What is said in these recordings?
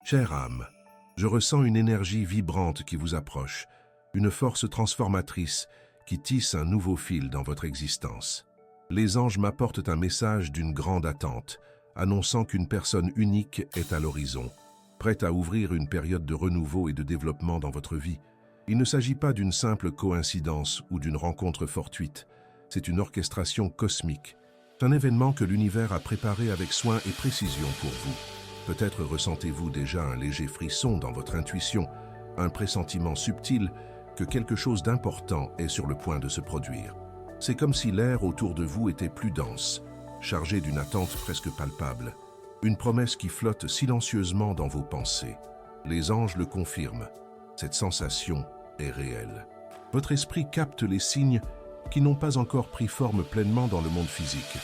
Chère âme, je ressens une énergie vibrante qui vous approche, une force transformatrice qui tisse un nouveau fil dans votre existence. Les anges m'apportent un message d'une grande attente, annonçant qu'une personne unique est à l'horizon, prête à ouvrir une période de renouveau et de développement dans votre vie. Il ne s'agit pas d'une simple coïncidence ou d'une rencontre fortuite, c'est une orchestration cosmique, un événement que l'univers a préparé avec soin et précision pour vous. Peut-être ressentez-vous déjà un léger frisson dans votre intuition, un pressentiment subtil que quelque chose d'important est sur le point de se produire. C'est comme si l'air autour de vous était plus dense, chargé d'une attente presque palpable, une promesse qui flotte silencieusement dans vos pensées. Les anges le confirment, cette sensation est réelle. Votre esprit capte les signes qui n'ont pas encore pris forme pleinement dans le monde physique.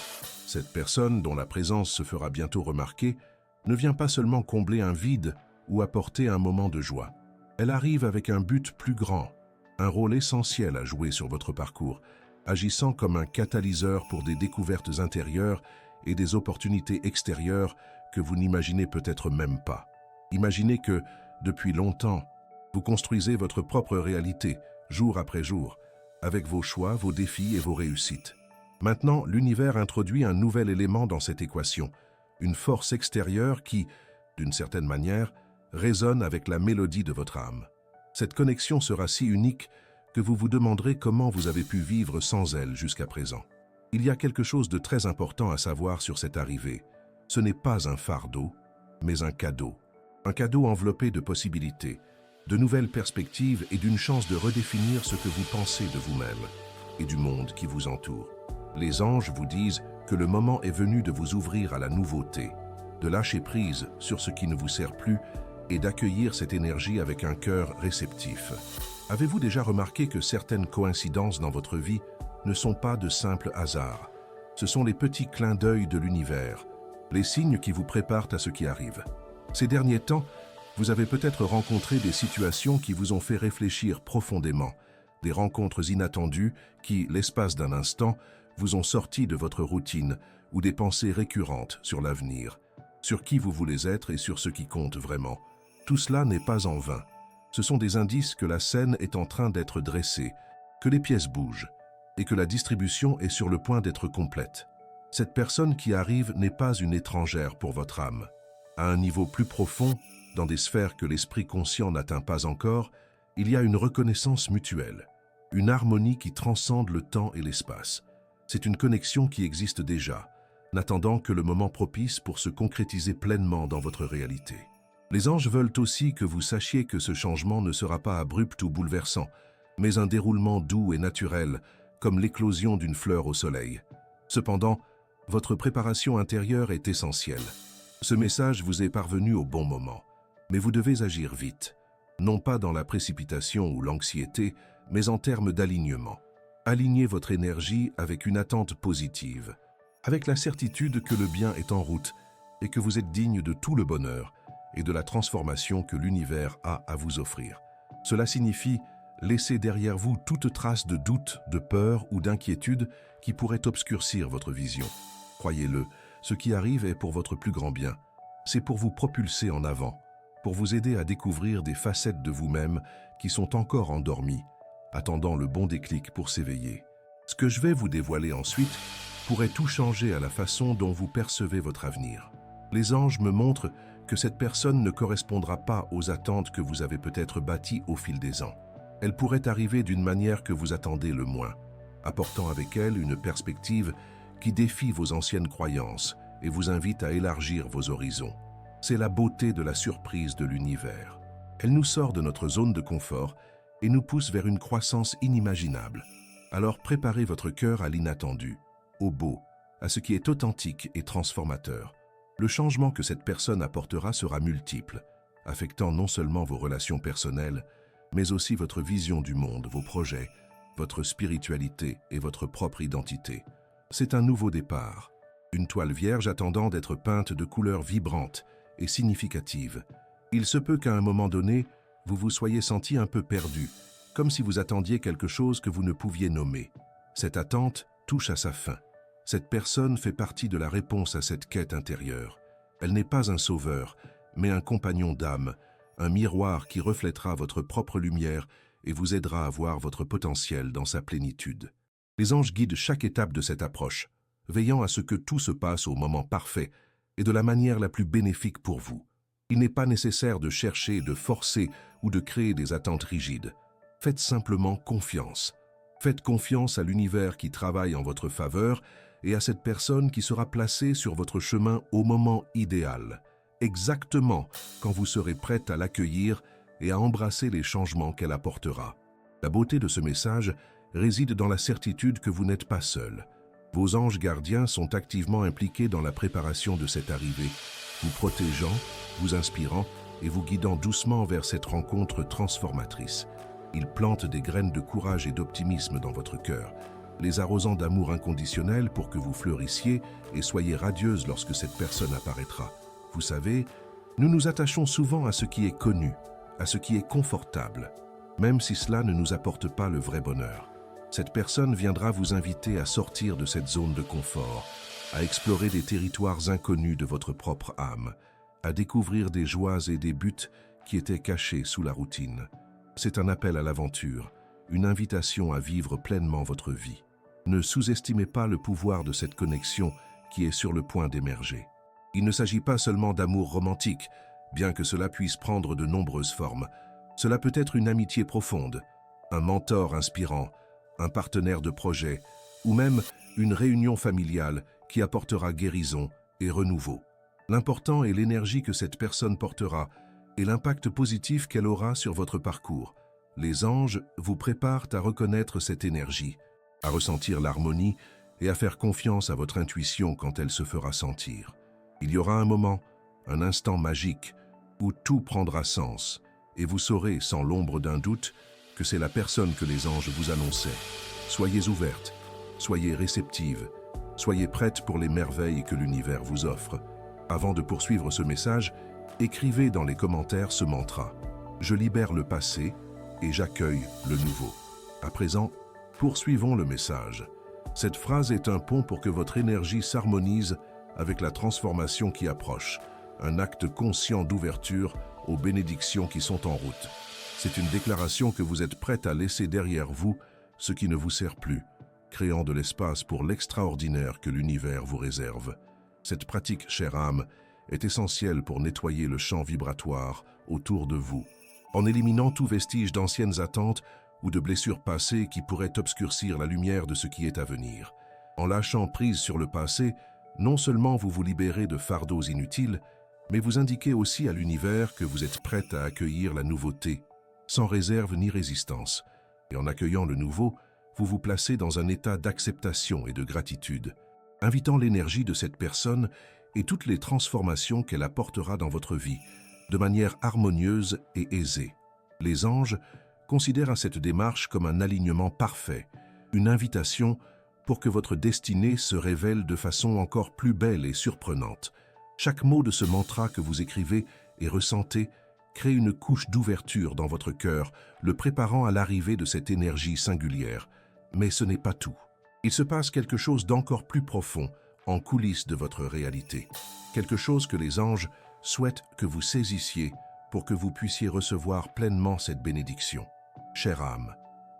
Cette personne, dont la présence se fera bientôt remarquer, ne vient pas seulement combler un vide ou apporter un moment de joie. Elle arrive avec un but plus grand, un rôle essentiel à jouer sur votre parcours, agissant comme un catalyseur pour des découvertes intérieures et des opportunités extérieures que vous n'imaginez peut-être même pas. Imaginez que, depuis longtemps, vous construisez votre propre réalité, jour après jour, avec vos choix, vos défis et vos réussites. Maintenant, l'univers introduit un nouvel élément dans cette équation, une force extérieure qui, d'une certaine manière, résonne avec la mélodie de votre âme. Cette connexion sera si unique que vous vous demanderez comment vous avez pu vivre sans elle jusqu'à présent. Il y a quelque chose de très important à savoir sur cette arrivée. Ce n'est pas un fardeau, mais un cadeau. Un cadeau enveloppé de possibilités, de nouvelles perspectives et d'une chance de redéfinir ce que vous pensez de vous-même et du monde qui vous entoure. Les anges vous disent que le moment est venu de vous ouvrir à la nouveauté, de lâcher prise sur ce qui ne vous sert plus et d'accueillir cette énergie avec un cœur réceptif. Avez-vous déjà remarqué que certaines coïncidences dans votre vie ne sont pas de simples hasards? Ce sont les petits clins d'œil de l'univers, les signes qui vous préparent à ce qui arrive. Ces derniers temps, vous avez peut-être rencontré des situations qui vous ont fait réfléchir profondément, des rencontres inattendues qui, l'espace d'un instant, vous ont sorti de votre routine ou des pensées récurrentes sur l'avenir, sur qui vous voulez être et sur ce qui compte vraiment. Tout cela n'est pas en vain. Ce sont des indices que la scène est en train d'être dressée, que les pièces bougent et que la distribution est sur le point d'être complète. Cette personne qui arrive n'est pas une étrangère pour votre âme. À un niveau plus profond, dans des sphères que l'esprit conscient n'atteint pas encore, il y a une reconnaissance mutuelle, une harmonie qui transcende le temps et l'espace. C'est une connexion qui existe déjà, n'attendant que le moment propice pour se concrétiser pleinement dans votre réalité. Les anges veulent aussi que vous sachiez que ce changement ne sera pas abrupt ou bouleversant, mais un déroulement doux et naturel, comme l'éclosion d'une fleur au soleil. Cependant, votre préparation intérieure est essentielle. Ce message vous est parvenu au bon moment, mais vous devez agir vite, non pas dans la précipitation ou l'anxiété, mais en termes d'alignement. Alignez votre énergie avec une attente positive, avec la certitude que le bien est en route et que vous êtes digne de tout le bonheur et de la transformation que l'univers a à vous offrir. Cela signifie laisser derrière vous toute trace de doute, de peur ou d'inquiétude qui pourrait obscurcir votre vision. Croyez-le, ce qui arrive est pour votre plus grand bien. C'est pour vous propulser en avant, pour vous aider à découvrir des facettes de vous-même qui sont encore endormies, attendant le bon déclic pour s'éveiller. Ce que je vais vous dévoiler ensuite pourrait tout changer à la façon dont vous percevez votre avenir. Les anges me montrent que cette personne ne correspondra pas aux attentes que vous avez peut-être bâties au fil des ans. Elle pourrait arriver d'une manière que vous attendez le moins, apportant avec elle une perspective qui défie vos anciennes croyances et vous invite à élargir vos horizons. C'est la beauté de la surprise de l'univers. Elle nous sort de notre zone de confort et nous pousse vers une croissance inimaginable. Alors préparez votre cœur à l'inattendu, au beau, à ce qui est authentique et transformateur. Le changement que cette personne apportera sera multiple, affectant non seulement vos relations personnelles, mais aussi votre vision du monde, vos projets, votre spiritualité et votre propre identité. C'est un nouveau départ, une toile vierge attendant d'être peinte de couleurs vibrantes et significatives. Il se peut qu'à un moment donné, vous vous soyez senti un peu perdu, comme si vous attendiez quelque chose que vous ne pouviez nommer. Cette attente touche à sa fin. Cette personne fait partie de la réponse à cette quête intérieure. Elle n'est pas un sauveur, mais un compagnon d'âme, un miroir qui reflètera votre propre lumière et vous aidera à voir votre potentiel dans sa plénitude. Les anges guident chaque étape de cette approche, veillant à ce que tout se passe au moment parfait et de la manière la plus bénéfique pour vous. Il n'est pas nécessaire de chercher, de forcer ou de créer des attentes rigides. Faites simplement confiance. Faites confiance à l'univers qui travaille en votre faveur et à cette personne qui sera placée sur votre chemin au moment idéal, exactement quand vous serez prête à l'accueillir et à embrasser les changements qu'elle apportera. La beauté de ce message réside dans la certitude que vous n'êtes pas seul. Vos anges gardiens sont activement impliqués dans la préparation de cette arrivée, vous protégeant, vous inspirant et vous guidant doucement vers cette rencontre transformatrice. Ils plantent des graines de courage et d'optimisme dans votre cœur, les arrosant d'amour inconditionnel pour que vous fleurissiez et soyez radieuse lorsque cette personne apparaîtra. Vous savez, nous nous attachons souvent à ce qui est connu, à ce qui est confortable, même si cela ne nous apporte pas le vrai bonheur. Cette personne viendra vous inviter à sortir de cette zone de confort, à explorer des territoires inconnus de votre propre âme, à découvrir des joies et des buts qui étaient cachés sous la routine. C'est un appel à l'aventure, une invitation à vivre pleinement votre vie. Ne sous-estimez pas le pouvoir de cette connexion qui est sur le point d'émerger. Il ne s'agit pas seulement d'amour romantique, bien que cela puisse prendre de nombreuses formes. Cela peut être une amitié profonde, un mentor inspirant, un partenaire de projet, ou même une réunion familiale qui apportera guérison et renouveau. L'important est l'énergie que cette personne portera et l'impact positif qu'elle aura sur votre parcours. Les anges vous préparent à reconnaître cette énergie, à ressentir l'harmonie et à faire confiance à votre intuition quand elle se fera sentir. Il y aura un moment, un instant magique, où tout prendra sens, et vous saurez sans l'ombre d'un doute que c'est la personne que les anges vous annonçaient. Soyez ouverte, soyez réceptive, soyez prête pour les merveilles que l'univers vous offre. Avant de poursuivre ce message, écrivez dans les commentaires ce mantra. Je libère le passé et j'accueille le nouveau. À présent, poursuivons le message. Cette phrase est un pont pour que votre énergie s'harmonise avec la transformation qui approche, un acte conscient d'ouverture aux bénédictions qui sont en route. C'est une déclaration que vous êtes prête à laisser derrière vous ce qui ne vous sert plus, créant de l'espace pour l'extraordinaire que l'univers vous réserve. Cette pratique, chère âme, est essentielle pour nettoyer le champ vibratoire autour de vous, en éliminant tout vestige d'anciennes attentes ou de blessures passées qui pourraient obscurcir la lumière de ce qui est à venir. En lâchant prise sur le passé, non seulement vous vous libérez de fardeaux inutiles, mais vous indiquez aussi à l'univers que vous êtes prête à accueillir la nouveauté, sans réserve ni résistance. Et en accueillant le nouveau, vous vous placez dans un état d'acceptation et de gratitude, invitant l'énergie de cette personne et toutes les transformations qu'elle apportera dans votre vie, de manière harmonieuse et aisée. Les anges considèrent cette démarche comme un alignement parfait, une invitation pour que votre destinée se révèle de façon encore plus belle et surprenante. Chaque mot de ce mantra que vous écrivez et ressentez crée une couche d'ouverture dans votre cœur, le préparant à l'arrivée de cette énergie singulière. Mais ce n'est pas tout. Il se passe quelque chose d'encore plus profond en coulisses de votre réalité. Quelque chose que les anges souhaitent que vous saisissiez pour que vous puissiez recevoir pleinement cette bénédiction. Chère âme,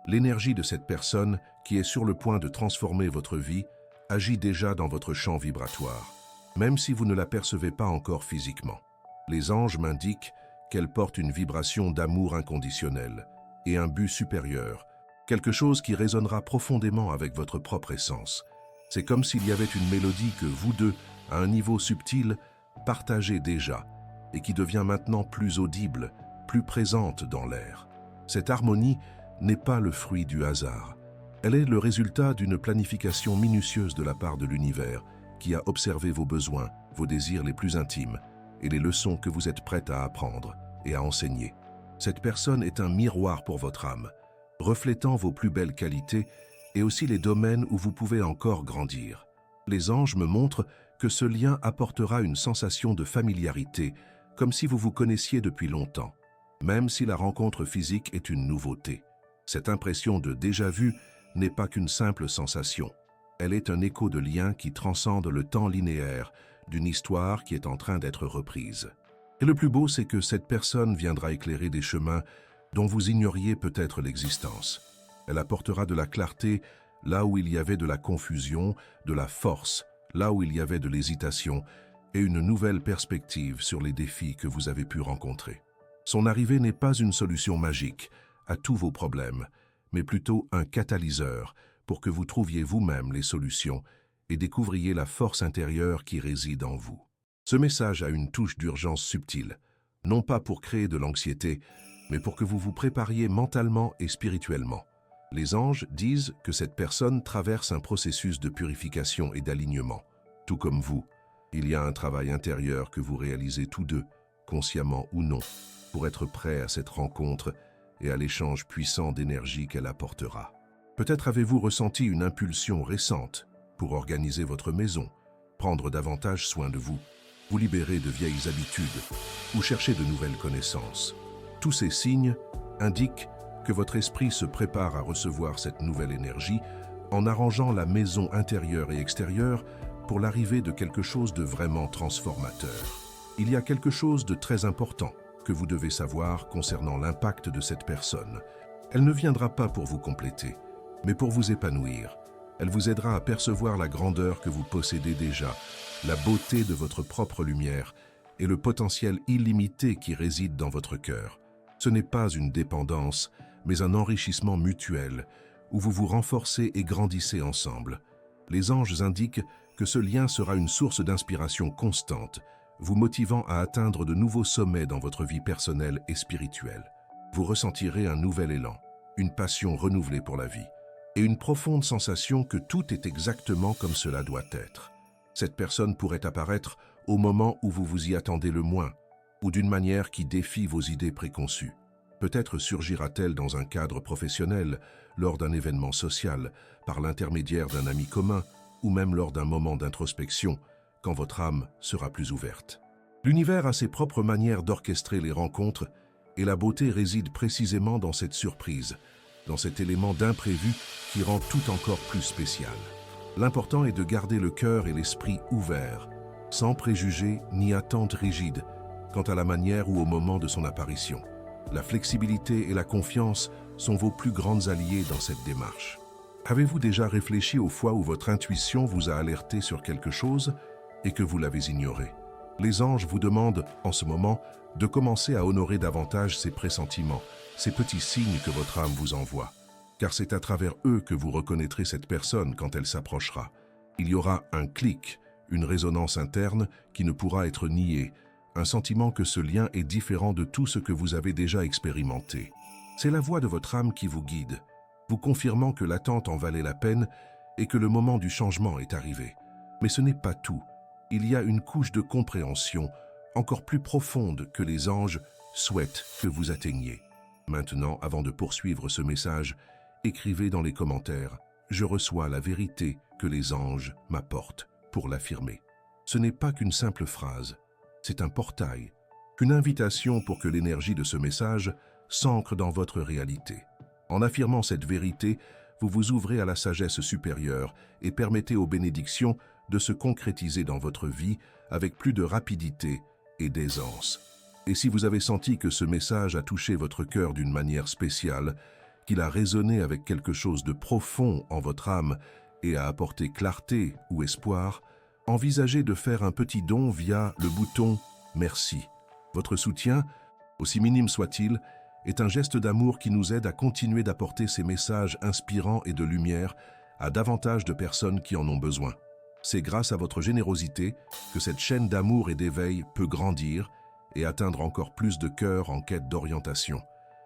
l'énergie de cette personne qui est sur le point de transformer votre vie agit déjà dans votre champ vibratoire, même si vous ne la percevez pas encore physiquement. Les anges m'indiquent qu'elle porte une vibration d'amour inconditionnel et un but supérieur, quelque chose qui résonnera profondément avec votre propre essence. C'est comme s'il y avait une mélodie que vous deux, à un niveau subtil, partagez déjà et qui devient maintenant plus audible, plus présente dans l'air. Cette harmonie n'est pas le fruit du hasard. Elle est le résultat d'une planification minutieuse de la part de l'univers qui a observé vos besoins, vos désirs les plus intimes et les leçons que vous êtes prête à apprendre et à enseigner. Cette personne est un miroir pour votre âme, reflétant vos plus belles qualités et aussi les domaines où vous pouvez encore grandir. Les anges me montrent que ce lien apportera une sensation de familiarité, comme si vous vous connaissiez depuis longtemps, même si la rencontre physique est une nouveauté. Cette impression de déjà-vu n'est pas qu'une simple sensation. Elle est un écho de lien qui transcende le temps linéaire d'une histoire qui est en train d'être reprise. Et le plus beau, c'est que cette personne viendra éclairer des chemins dont vous ignoriez peut-être l'existence. Elle apportera de la clarté là où il y avait de la confusion, de la force là où il y avait de l'hésitation et une nouvelle perspective sur les défis que vous avez pu rencontrer. Son arrivée n'est pas une solution magique à tous vos problèmes, mais plutôt un catalyseur pour que vous trouviez vous-même les solutions et découvriez la force intérieure qui réside en vous. Ce message a une touche d'urgence subtile, non pas pour créer de l'anxiété, mais pour que vous vous prépariez mentalement et spirituellement. Les anges disent que cette personne traverse un processus de purification et d'alignement. Tout comme vous, il y a un travail intérieur que vous réalisez tous deux, consciemment ou non, pour être prêt à cette rencontre et à l'échange puissant d'énergie qu'elle apportera. Peut-être avez-vous ressenti une impulsion récente pour organiser votre maison, prendre davantage soin de vous, vous libérer de vieilles habitudes ou chercher de nouvelles connaissances. Tous ces signes indiquent que votre esprit se prépare à recevoir cette nouvelle énergie en arrangeant la maison intérieure et extérieure pour l'arrivée de quelque chose de vraiment transformateur. Il y a quelque chose de très important que vous devez savoir concernant l'impact de cette personne. Elle ne viendra pas pour vous compléter, mais pour vous épanouir. Elle vous aidera à percevoir la grandeur que vous possédez déjà, la beauté de votre propre lumière et le potentiel illimité qui réside dans votre cœur. Ce n'est pas une dépendance, mais un enrichissement mutuel, où vous vous renforcez et grandissez ensemble. Les anges indiquent que ce lien sera une source d'inspiration constante, vous motivant à atteindre de nouveaux sommets dans votre vie personnelle et spirituelle. Vous ressentirez un nouvel élan, une passion renouvelée pour la vie, et une profonde sensation que tout est exactement comme cela doit être. Cette personne pourrait apparaître au moment où vous vous y attendez le moins, ou d'une manière qui défie vos idées préconçues. Peut-être surgira-t-elle dans un cadre professionnel, lors d'un événement social, par l'intermédiaire d'un ami commun, ou même lors d'un moment d'introspection, quand votre âme sera plus ouverte. L'univers a ses propres manières d'orchestrer les rencontres, et la beauté réside précisément dans cette surprise, dans cet élément d'imprévu qui rend tout encore plus spécial. L'important est de garder le cœur et l'esprit ouverts, sans préjugés ni attentes rigides, quant à la manière ou au moment de son apparition. La flexibilité et la confiance sont vos plus grandes alliées dans cette démarche. Avez-vous déjà réfléchi aux fois où votre intuition vous a alerté sur quelque chose et que vous l'avez ignoré? Les anges vous demandent, en ce moment, de commencer à honorer davantage ces pressentiments, ces petits signes que votre âme vous envoie. Car c'est à travers eux que vous reconnaîtrez cette personne quand elle s'approchera. Il y aura un clic, une résonance interne qui ne pourra être niée, un sentiment que ce lien est différent de tout ce que vous avez déjà expérimenté. C'est la voix de votre âme qui vous guide, vous confirmant que l'attente en valait la peine et que le moment du changement est arrivé. Mais ce n'est pas tout. Il y a une couche de compréhension encore plus profonde que les anges souhaitent que vous atteigniez. Maintenant, avant de poursuivre ce message, écrivez dans les commentaires « Je reçois la vérité que les anges m'apportent » pour l'affirmer. Ce n'est pas qu'une simple phrase, c'est un portail, une invitation pour que l'énergie de ce message s'ancre dans votre réalité. En affirmant cette vérité, vous vous ouvrez à la sagesse supérieure et permettez aux bénédictions de se concrétiser dans votre vie avec plus de rapidité et d'aisance. Et si vous avez senti que ce message a touché votre cœur d'une manière spéciale, qu'il a résonné avec quelque chose de profond en votre âme et a apporté clarté ou espoir, envisagez de faire un petit don via le bouton « Merci ». Votre soutien, aussi minime soit-il, est un geste d'amour qui nous aide à continuer d'apporter ces messages inspirants et de lumière à davantage de personnes qui en ont besoin. C'est grâce à votre générosité que cette chaîne d'amour et d'éveil peut grandir et atteindre encore plus de cœurs en quête d'orientation.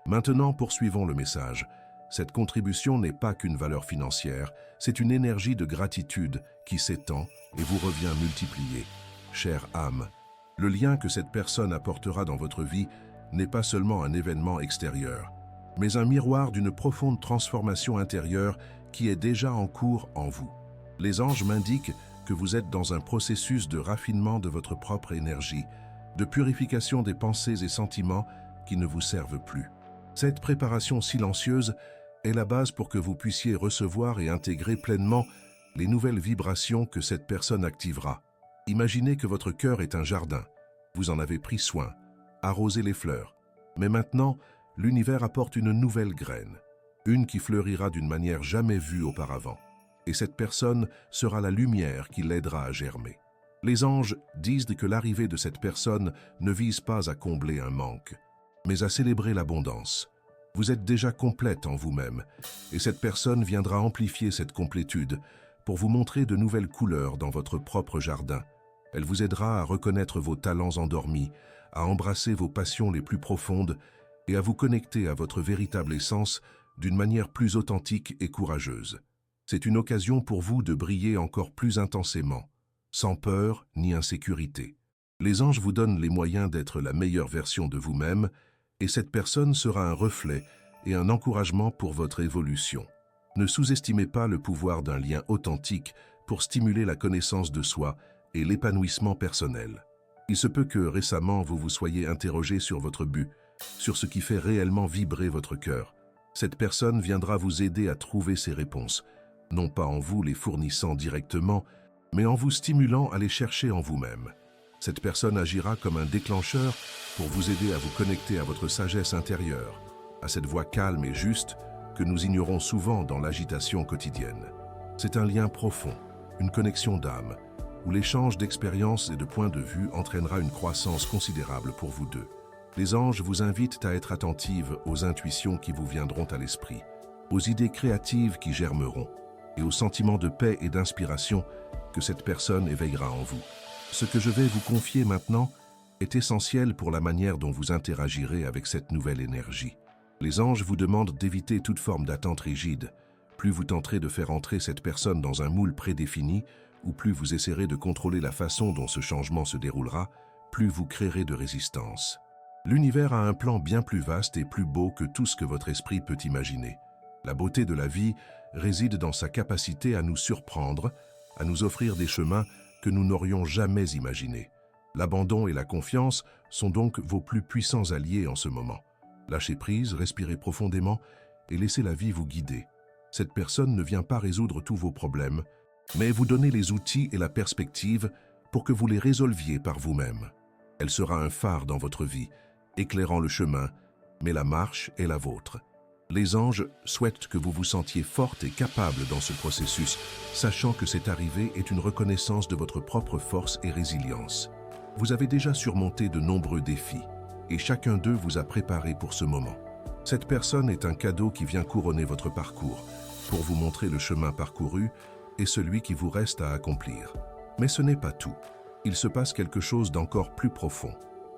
Maintenant, poursuivons le message. Cette contribution n'est pas qu'une valeur financière, c'est une énergie de gratitude qui s'étend et vous revient multipliée. Chère âme, le lien que cette personne apportera dans votre vie n'est pas seulement un événement extérieur, mais un miroir d'une profonde transformation intérieure qui est déjà en cours en vous. Les anges m'indiquent que vous êtes dans un processus de raffinement de votre propre énergie, de purification des pensées et sentiments qui ne vous servent plus. Cette préparation silencieuse est la base pour que vous puissiez recevoir et intégrer pleinement les nouvelles vibrations que cette personne activera. Imaginez que votre cœur est un jardin. Vous en avez pris soin, arrosez les fleurs. Mais maintenant, l'univers apporte une nouvelle graine, une qui fleurira d'une manière jamais vue auparavant. Et cette personne sera la lumière qui l'aidera à germer. Les anges disent que l'arrivée de cette personne ne vise pas à combler un manque, mais à célébrer l'abondance. Vous êtes déjà complète en vous-même, et cette personne viendra amplifier cette complétude pour vous montrer de nouvelles couleurs dans votre propre jardin. Elle vous aidera à reconnaître vos talents endormis, à embrasser vos passions les plus profondes et à vous connecter à votre véritable essence d'une manière plus authentique et courageuse. C'est une occasion pour vous de briller encore plus intensément, sans peur ni insécurité. Les anges vous donnent les moyens d'être la meilleure version de vous-même, et cette personne sera un reflet et un encouragement pour votre évolution. Ne sous-estimez pas le pouvoir d'un lien authentique pour stimuler la connaissance de soi et l'épanouissement personnel. Il se peut que récemment vous vous soyez interrogé sur votre but, sur ce qui fait réellement vibrer votre cœur. Cette personne viendra vous aider à trouver ces réponses, non pas en vous les fournissant directement, mais en vous stimulant à les chercher en vous-même. Cette personne agira comme un déclencheur pour vous aider à vous connecter à votre sagesse intérieure, à cette voix calme et juste que nous ignorons souvent dans l'agitation quotidienne. C'est un lien profond, une connexion d'âme, où l'échange d'expériences et de points de vue entraînera une croissance considérable pour vous deux. Les anges vous invitent à être attentive aux intuitions qui vous viendront à l'esprit, aux idées créatives qui germeront, et aux sentiments de paix et d'inspiration que cette personne éveillera en vous. Ce que je vais vous confier maintenant est essentiel pour la manière dont vous interagirez avec cette nouvelle énergie. Les anges vous demandent d'éviter toute forme d'attente rigide. Plus vous tenterez de faire entrer cette personne dans un moule prédéfini, ou plus vous essaierez de contrôler la façon dont ce changement se déroulera, plus vous créerez de résistance. L'univers a un plan bien plus vaste et plus beau que tout ce que votre esprit peut imaginer. La beauté de la vie réside dans sa capacité à nous surprendre, à nous offrir des chemins que nous n'aurions jamais imaginés. L'abandon et la confiance sont donc vos plus puissants alliés en ce moment. Lâchez prise, respirez profondément et laissez la vie vous guider. Cette personne ne vient pas résoudre tous vos problèmes, mais vous donner les outils et la perspective pour que vous les résolviez par vous-même. Elle sera un phare dans votre vie, éclairant le chemin, mais la marche est la vôtre. Les anges souhaitent que vous vous sentiez forte et capable dans ce processus, sachant que cette arrivée est une reconnaissance de votre propre force et résilience. Vous avez déjà surmonté de nombreux défis, et chacun d'eux vous a préparé pour ce moment. Cette personne est un cadeau qui vient couronner votre parcours, pour vous montrer le chemin parcouru et celui qui vous reste à accomplir. Mais ce n'est pas tout. Il se passe quelque chose d'encore plus profond.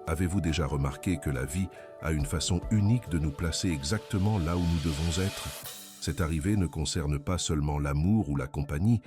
Avez-vous déjà remarqué que la vie a une façon unique de nous placer exactement là où nous devons être? Cette arrivée ne concerne pas seulement l'amour ou la compagnie,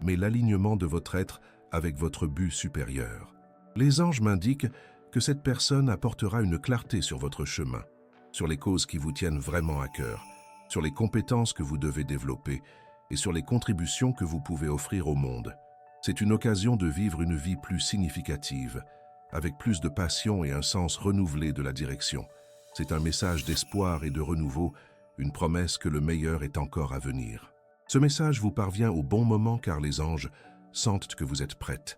mais l'alignement de votre être avec votre but supérieur. Les anges m'indiquent que cette personne apportera une clarté sur votre chemin, sur les causes qui vous tiennent vraiment à cœur, sur les compétences que vous devez développer et sur les contributions que vous pouvez offrir au monde. C'est une occasion de vivre une vie plus significative, avec plus de passion et un sens renouvelé de la direction. C'est un message d'espoir et de renouveau, une promesse que le meilleur est encore à venir. Ce message vous parvient au bon moment car les anges sentent que vous êtes prête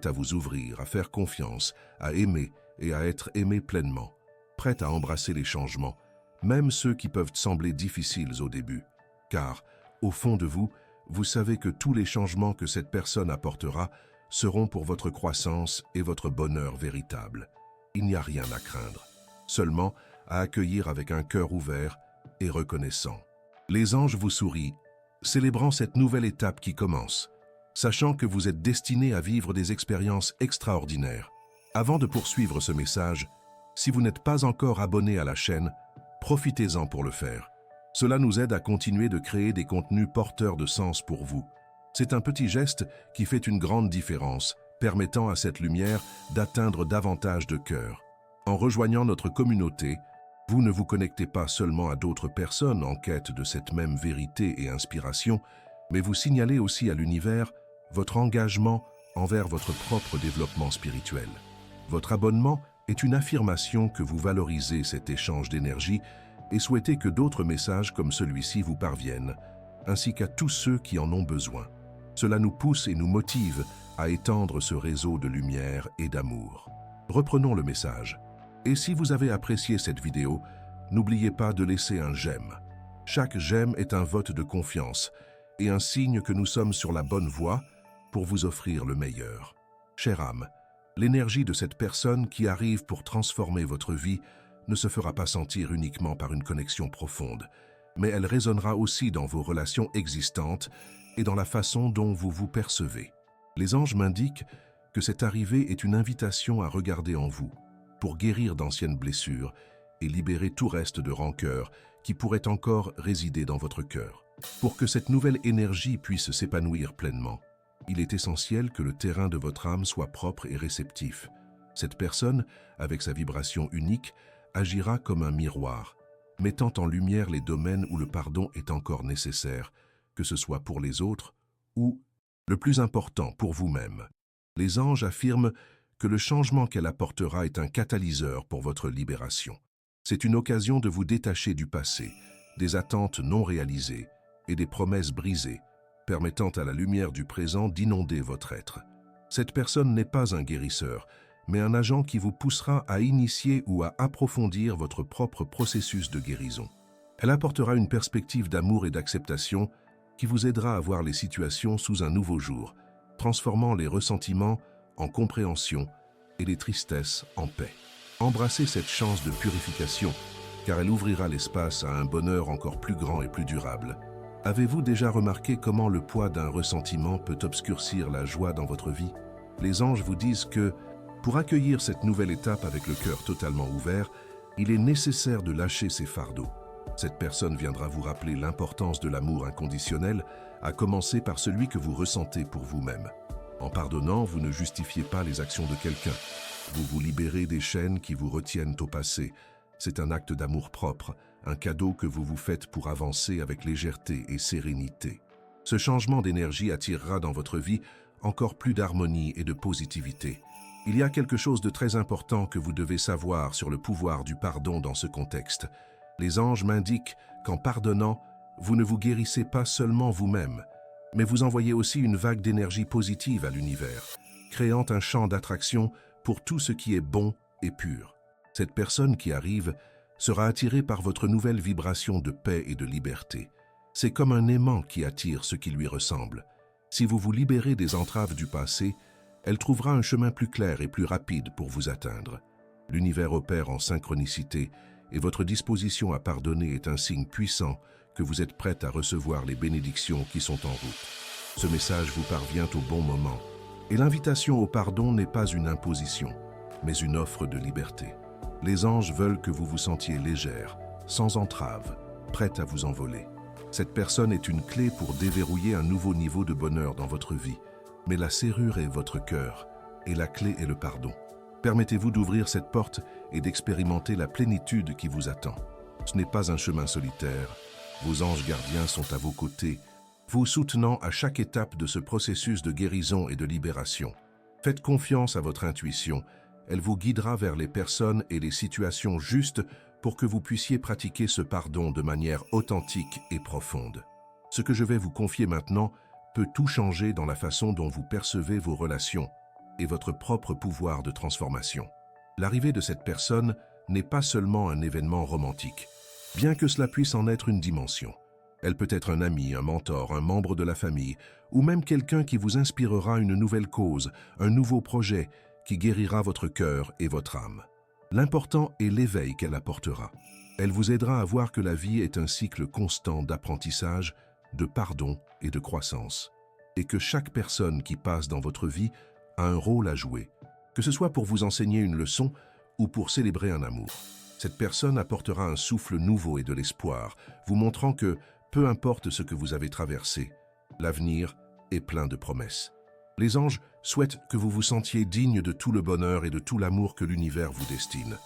à vous ouvrir, à faire confiance, à aimer et à être aimé pleinement, prête à embrasser les changements, même ceux qui peuvent sembler difficiles au début. Car, au fond de vous, vous savez que tous les changements que cette personne apportera seront pour votre croissance et votre bonheur véritable. Il n'y a rien à craindre, seulement à accueillir avec un cœur ouvert et reconnaissant. Les anges vous sourient, célébrant cette nouvelle étape qui commence, sachant que vous êtes destiné à vivre des expériences extraordinaires. Avant de poursuivre ce message, si vous n'êtes pas encore abonné à la chaîne, profitez-en pour le faire. Cela nous aide à continuer de créer des contenus porteurs de sens pour vous. C'est un petit geste qui fait une grande différence, permettant à cette lumière d'atteindre davantage de cœurs. En rejoignant notre communauté, vous ne vous connectez pas seulement à d'autres personnes en quête de cette même vérité et inspiration, mais vous signalez aussi à l'univers votre engagement envers votre propre développement spirituel. Votre abonnement est une affirmation que vous valorisez cet échange d'énergie et souhaitez que d'autres messages comme celui-ci vous parviennent, ainsi qu'à tous ceux qui en ont besoin. Cela nous pousse et nous motive à étendre ce réseau de lumière et d'amour. Reprenons le message. Et si vous avez apprécié cette vidéo, n'oubliez pas de laisser un j'aime. Chaque j'aime est un vote de confiance et un signe que nous sommes sur la bonne voie pour vous offrir le meilleur. Chère âme, l'énergie de cette personne qui arrive pour transformer votre vie ne se fera pas sentir uniquement par une connexion profonde, mais elle résonnera aussi dans vos relations existantes et dans la façon dont vous vous percevez. Les anges m'indiquent que cette arrivée est une invitation à regarder en vous, pour guérir d'anciennes blessures et libérer tout reste de rancœur qui pourrait encore résider dans votre cœur. Pour que cette nouvelle énergie puisse s'épanouir pleinement, il est essentiel que le terrain de votre âme soit propre et réceptif. Cette personne, avec sa vibration unique, agira comme un miroir, mettant en lumière les domaines où le pardon est encore nécessaire, que ce soit pour les autres ou, le plus important, pour vous-même. Les anges affirment que le changement qu'elle apportera est un catalyseur pour votre libération. C'est une occasion de vous détacher du passé, des attentes non réalisées et des promesses brisées, permettant à la lumière du présent d'inonder votre être. Cette personne n'est pas un guérisseur, mais un agent qui vous poussera à initier ou à approfondir votre propre processus de guérison. Elle apportera une perspective d'amour et d'acceptation qui vous aidera à voir les situations sous un nouveau jour, transformant les ressentiments en compréhension et les tristesses en paix. Embrassez cette chance de purification, car elle ouvrira l'espace à un bonheur encore plus grand et plus durable. Avez-vous déjà remarqué comment le poids d'un ressentiment peut obscurcir la joie dans votre vie? Les anges vous disent que, pour accueillir cette nouvelle étape avec le cœur totalement ouvert, il est nécessaire de lâcher ses fardeaux. Cette personne viendra vous rappeler l'importance de l'amour inconditionnel, à commencer par celui que vous ressentez pour vous-même. En pardonnant, vous ne justifiez pas les actions de quelqu'un. Vous vous libérez des chaînes qui vous retiennent au passé. C'est un acte d'amour propre, un cadeau que vous vous faites pour avancer avec légèreté et sérénité. Ce changement d'énergie attirera dans votre vie encore plus d'harmonie et de positivité. Il y a quelque chose de très important que vous devez savoir sur le pouvoir du pardon dans ce contexte. Les anges m'indiquent qu'en pardonnant, vous ne vous guérissez pas seulement vous-même, mais vous envoyez aussi une vague d'énergie positive à l'univers, créant un champ d'attraction pour tout ce qui est bon et pur. Cette personne qui arrive sera attirée par votre nouvelle vibration de paix et de liberté. C'est comme un aimant qui attire ce qui lui ressemble. Si vous vous libérez des entraves du passé, elle trouvera un chemin plus clair et plus rapide pour vous atteindre. L'univers opère en synchronicité et votre disposition à pardonner est un signe puissant que vous êtes prête à recevoir les bénédictions qui sont en route. Ce message vous parvient au bon moment. Et l'invitation au pardon n'est pas une imposition, mais une offre de liberté. Les anges veulent que vous vous sentiez légère, sans entrave, prête à vous envoler. Cette personne est une clé pour déverrouiller un nouveau niveau de bonheur dans votre vie. Mais la serrure est votre cœur, et la clé est le pardon. Permettez-vous d'ouvrir cette porte et d'expérimenter la plénitude qui vous attend. Ce n'est pas un chemin solitaire. Vos anges gardiens sont à vos côtés, vous soutenant à chaque étape de ce processus de guérison et de libération. Faites confiance à votre intuition. Elle vous guidera vers les personnes et les situations justes pour que vous puissiez pratiquer ce pardon de manière authentique et profonde. Ce que je vais vous confier maintenant peut tout changer dans la façon dont vous percevez vos relations et votre propre pouvoir de transformation. L'arrivée de cette personne n'est pas seulement un événement romantique, bien que cela puisse en être une dimension. Elle peut être un ami, un mentor, un membre de la famille, ou même quelqu'un qui vous inspirera une nouvelle cause, un nouveau projet qui guérira votre cœur et votre âme. L'important est l'éveil qu'elle apportera. Elle vous aidera à voir que la vie est un cycle constant d'apprentissage, de pardon et de croissance, et que chaque personne qui passe dans votre vie a un rôle à jouer, que ce soit pour vous enseigner une leçon ou pour célébrer un amour. Cette personne apportera un souffle nouveau et de l'espoir, vous montrant que, peu importe ce que vous avez traversé, l'avenir est plein de promesses. Les anges souhaitent que vous vous sentiez digne de tout le bonheur et de tout l'amour que l'univers vous destine.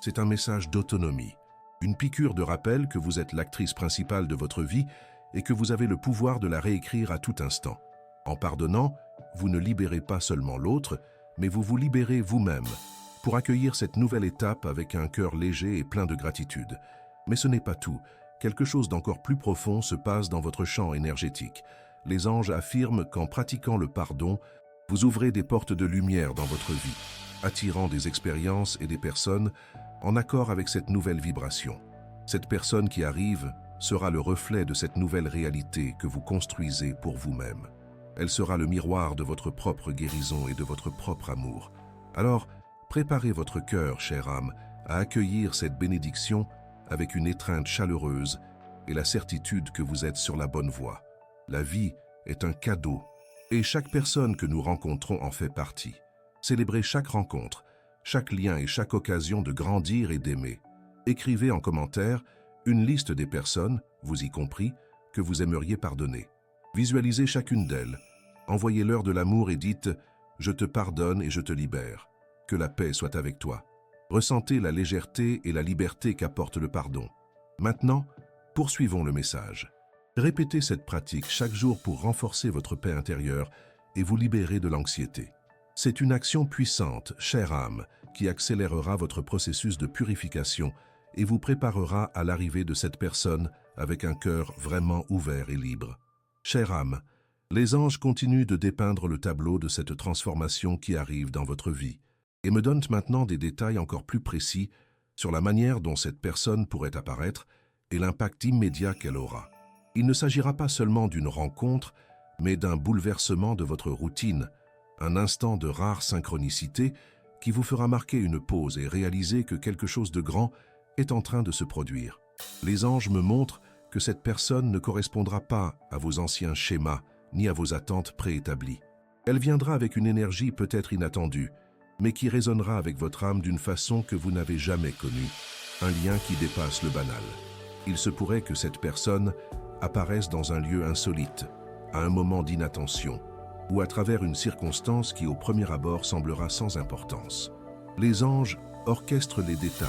C'est un message d'autonomie, une piqûre de rappel que vous êtes l'actrice principale de votre vie et que vous avez le pouvoir de la réécrire à tout instant. En pardonnant, vous ne libérez pas seulement l'autre, mais vous vous libérez vous-même pour accueillir cette nouvelle étape avec un cœur léger et plein de gratitude. Mais ce n'est pas tout. Quelque chose d'encore plus profond se passe dans votre champ énergétique. Les anges affirment qu'en pratiquant le pardon, vous ouvrez des portes de lumière dans votre vie, attirant des expériences et des personnes en accord avec cette nouvelle vibration. Cette personne qui arrive sera le reflet de cette nouvelle réalité que vous construisez pour vous-même. Elle sera le miroir de votre propre guérison et de votre propre amour. Alors, préparez votre cœur, chère âme, à accueillir cette bénédiction avec une étreinte chaleureuse et la certitude que vous êtes sur la bonne voie. La vie est un cadeau et chaque personne que nous rencontrons en fait partie. Célébrez chaque rencontre, chaque lien et chaque occasion de grandir et d'aimer. Écrivez en commentaire une liste des personnes, vous y compris, que vous aimeriez pardonner. Visualisez chacune d'elles. Envoyez-leur de l'amour et dites « Je te pardonne et je te libère. Que la paix soit avec toi. » Ressentez la légèreté et la liberté qu'apporte le pardon. Maintenant, poursuivons le message. Répétez cette pratique chaque jour pour renforcer votre paix intérieure et vous libérer de l'anxiété. C'est une action puissante, chère âme, qui accélérera votre processus de purification et vous préparera à l'arrivée de cette personne avec un cœur vraiment ouvert et libre. Chère âme, les anges continuent de dépeindre le tableau de cette transformation qui arrive dans votre vie et me donnent maintenant des détails encore plus précis sur la manière dont cette personne pourrait apparaître et l'impact immédiat qu'elle aura. Il ne s'agira pas seulement d'une rencontre, mais d'un bouleversement de votre routine, un instant de rare synchronicité qui vous fera marquer une pause et réaliser que quelque chose de grand est en train de se produire. Les anges me montrent que cette personne ne correspondra pas à vos anciens schémas ni à vos attentes préétablies. Elle viendra avec une énergie peut-être inattendue, mais qui résonnera avec votre âme d'une façon que vous n'avez jamais connue, un lien qui dépasse le banal. Il se pourrait que cette personne apparaisse dans un lieu insolite, à un moment d'inattention, ou à travers une circonstance qui au premier abord semblera sans importance. Les anges orchestrent les détails,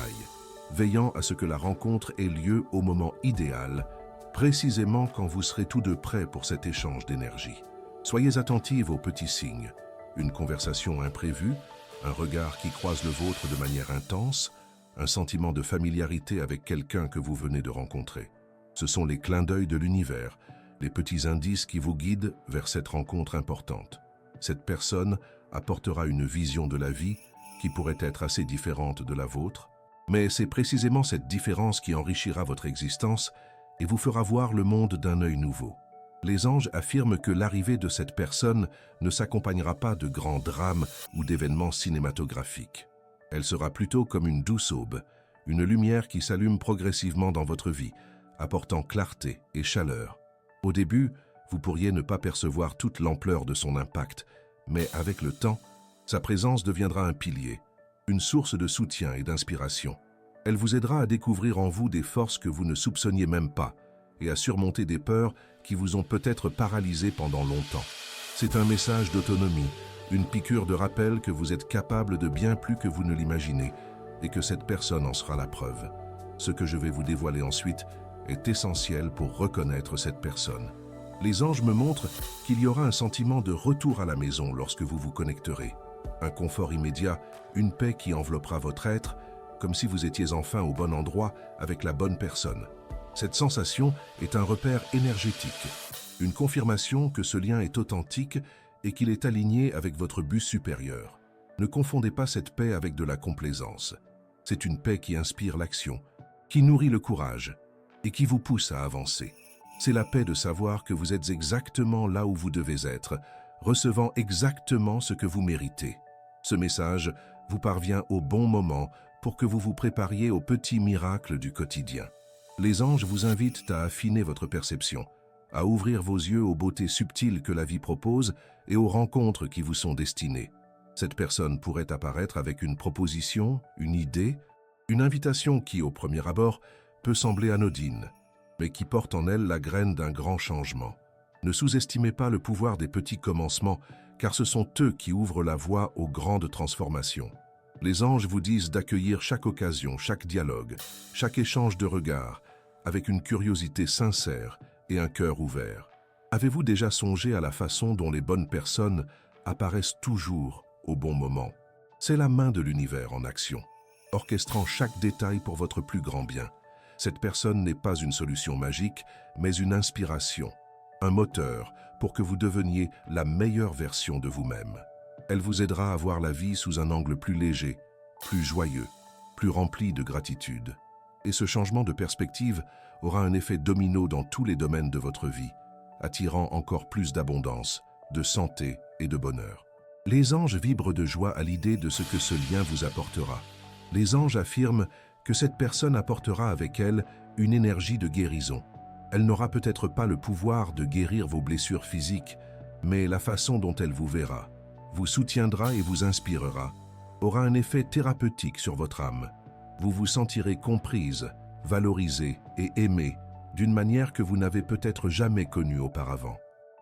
veillant à ce que la rencontre ait lieu au moment idéal, précisément quand vous serez tous deux prêts pour cet échange d'énergie. Soyez attentive aux petits signes, une conversation imprévue, un regard qui croise le vôtre de manière intense, un sentiment de familiarité avec quelqu'un que vous venez de rencontrer. Ce sont les clins d'œil de l'univers, les petits indices qui vous guident vers cette rencontre importante. Cette personne apportera une vision de la vie qui pourrait être assez différente de la vôtre, mais c'est précisément cette différence qui enrichira votre existence et vous fera voir le monde d'un œil nouveau. Les anges affirment que l'arrivée de cette personne ne s'accompagnera pas de grands drames ou d'événements cinématographiques. Elle sera plutôt comme une douce aube, une lumière qui s'allume progressivement dans votre vie, apportant clarté et chaleur. Au début, vous pourriez ne pas percevoir toute l'ampleur de son impact, mais avec le temps, sa présence deviendra un pilier, une source de soutien et d'inspiration. Elle vous aidera à découvrir en vous des forces que vous ne soupçonniez même pas et à surmonter des peurs qui vous ont peut-être paralysé pendant longtemps. C'est un message d'autonomie, une piqûre de rappel que vous êtes capable de bien plus que vous ne l'imaginez et que cette personne en sera la preuve. Ce que je vais vous dévoiler ensuite est essentiel pour reconnaître cette personne. Les anges me montrent qu'il y aura un sentiment de retour à la maison lorsque vous vous connecterez. Un confort immédiat, une paix qui enveloppera votre être, comme si vous étiez enfin au bon endroit avec la bonne personne. Cette sensation est un repère énergétique, une confirmation que ce lien est authentique et qu'il est aligné avec votre but supérieur. Ne confondez pas cette paix avec de la complaisance. C'est une paix qui inspire l'action, qui nourrit le courage et qui vous pousse à avancer. C'est la paix de savoir que vous êtes exactement là où vous devez être, recevant exactement ce que vous méritez. Ce message vous parvient au bon moment pour que vous vous prépariez aux petits miracles du quotidien. Les anges vous invitent à affiner votre perception, à ouvrir vos yeux aux beautés subtiles que la vie propose et aux rencontres qui vous sont destinées. Cette personne pourrait apparaître avec une proposition, une idée, une invitation qui, au premier abord, peut sembler anodine, mais qui porte en elle la graine d'un grand changement. Ne sous-estimez pas le pouvoir des petits commencements, car ce sont eux qui ouvrent la voie aux grandes transformations. Les anges vous disent d'accueillir chaque occasion, chaque dialogue, chaque échange de regards, avec une curiosité sincère et un cœur ouvert. Avez-vous déjà songé à la façon dont les bonnes personnes apparaissent toujours au bon moment? C'est la main de l'univers en action, orchestrant chaque détail pour votre plus grand bien. Cette personne n'est pas une solution magique, mais une inspiration, un moteur pour que vous deveniez la meilleure version de vous-même. Elle vous aidera à voir la vie sous un angle plus léger, plus joyeux, plus rempli de gratitude. Et ce changement de perspective aura un effet domino dans tous les domaines de votre vie, attirant encore plus d'abondance, de santé et de bonheur. Les anges vibrent de joie à l'idée de ce que ce lien vous apportera. Les anges affirment que cette personne apportera avec elle une énergie de guérison. Elle n'aura peut-être pas le pouvoir de guérir vos blessures physiques, mais la façon dont elle vous verra, vous soutiendra et vous inspirera, aura un effet thérapeutique sur votre âme. Vous vous sentirez comprise, valorisée et aimée d'une manière que vous n'avez peut-être jamais connue auparavant.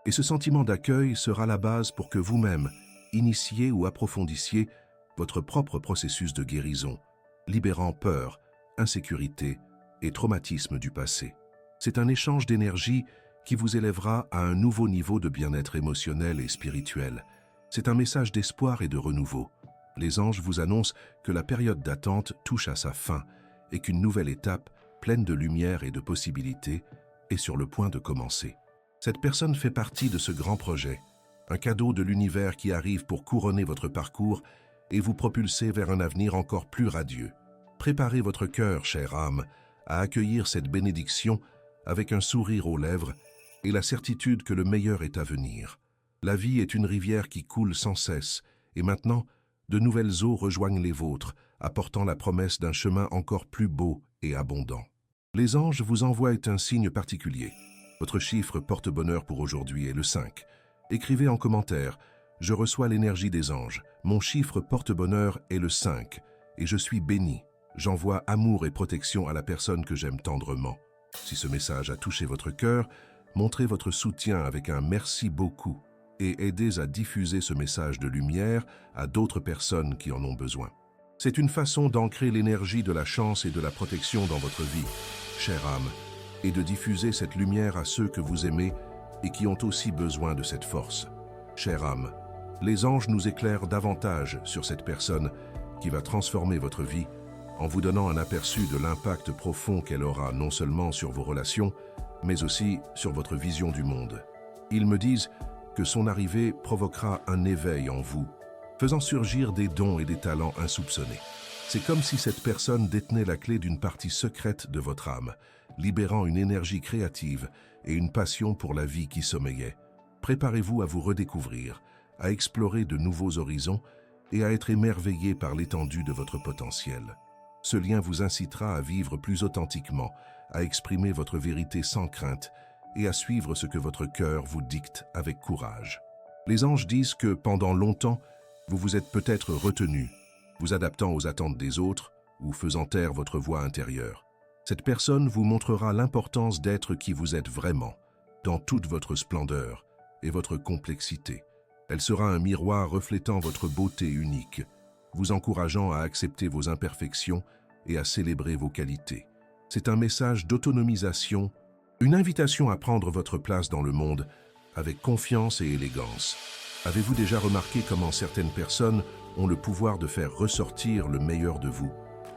Et ce sentiment d'accueil sera la base pour que vous-même initiez ou approfondissiez votre propre processus de guérison, libérant peur, insécurité et traumatisme du passé. C'est un échange d'énergie qui vous élèvera à un nouveau niveau de bien-être émotionnel et spirituel. C'est un message d'espoir et de renouveau. Les anges vous annoncent que la période d'attente touche à sa fin et qu'une nouvelle étape, pleine de lumière et de possibilités, est sur le point de commencer. Cette personne fait partie de ce grand projet, un cadeau de l'univers qui arrive pour couronner votre parcours et vous propulser vers un avenir encore plus radieux. Préparez votre cœur, chère âme, à accueillir cette bénédiction avec un sourire aux lèvres et la certitude que le meilleur est à venir. La vie est une rivière qui coule sans cesse, et maintenant, de nouvelles eaux rejoignent les vôtres, apportant la promesse d'un chemin encore plus beau et abondant. Les anges vous envoient un signe particulier. Votre chiffre porte-bonheur pour aujourd'hui est le 5. Écrivez en commentaire « Je reçois l'énergie des anges. Mon chiffre porte-bonheur est le 5, et je suis béni. J'envoie amour et protection à la personne que j'aime tendrement. » Si ce message a touché votre cœur, montrez votre soutien avec un « merci beaucoup » et aidez à diffuser ce message de lumière à d'autres personnes qui en ont besoin. C'est une façon d'ancrer l'énergie de la chance et de la protection dans votre vie, chère âme, et de diffuser cette lumière à ceux que vous aimez et qui ont aussi besoin de cette force. Chère âme, les anges nous éclairent davantage sur cette personne qui va transformer votre vie en vous donnant un aperçu de l'impact profond qu'elle aura non seulement sur vos relations, mais aussi sur votre vision du monde. Ils me disent que son arrivée provoquera un éveil en vous, faisant surgir des dons et des talents insoupçonnés. C'est comme si cette personne détenait la clé d'une partie secrète de votre âme, libérant une énergie créative et une passion pour la vie qui sommeillait. Préparez-vous à vous redécouvrir, à explorer de nouveaux horizons et à être émerveillé par l'étendue de votre potentiel. Ce lien vous incitera à vivre plus authentiquement, à exprimer votre vérité sans crainte et à suivre ce que votre cœur vous dicte avec courage. Les anges disent que pendant longtemps, vous vous êtes peut-être retenu, vous adaptant aux attentes des autres ou faisant taire votre voix intérieure. Cette personne vous montrera l'importance d'être qui vous êtes vraiment, dans toute votre splendeur et votre complexité. Elle sera un miroir reflétant votre beauté unique, vous encourageant à accepter vos imperfections et à célébrer vos qualités. C'est un message d'autonomisation, une invitation à prendre votre place dans le monde avec confiance et élégance. Avez-vous déjà remarqué comment certaines personnes ont le pouvoir de faire ressortir le meilleur de vous?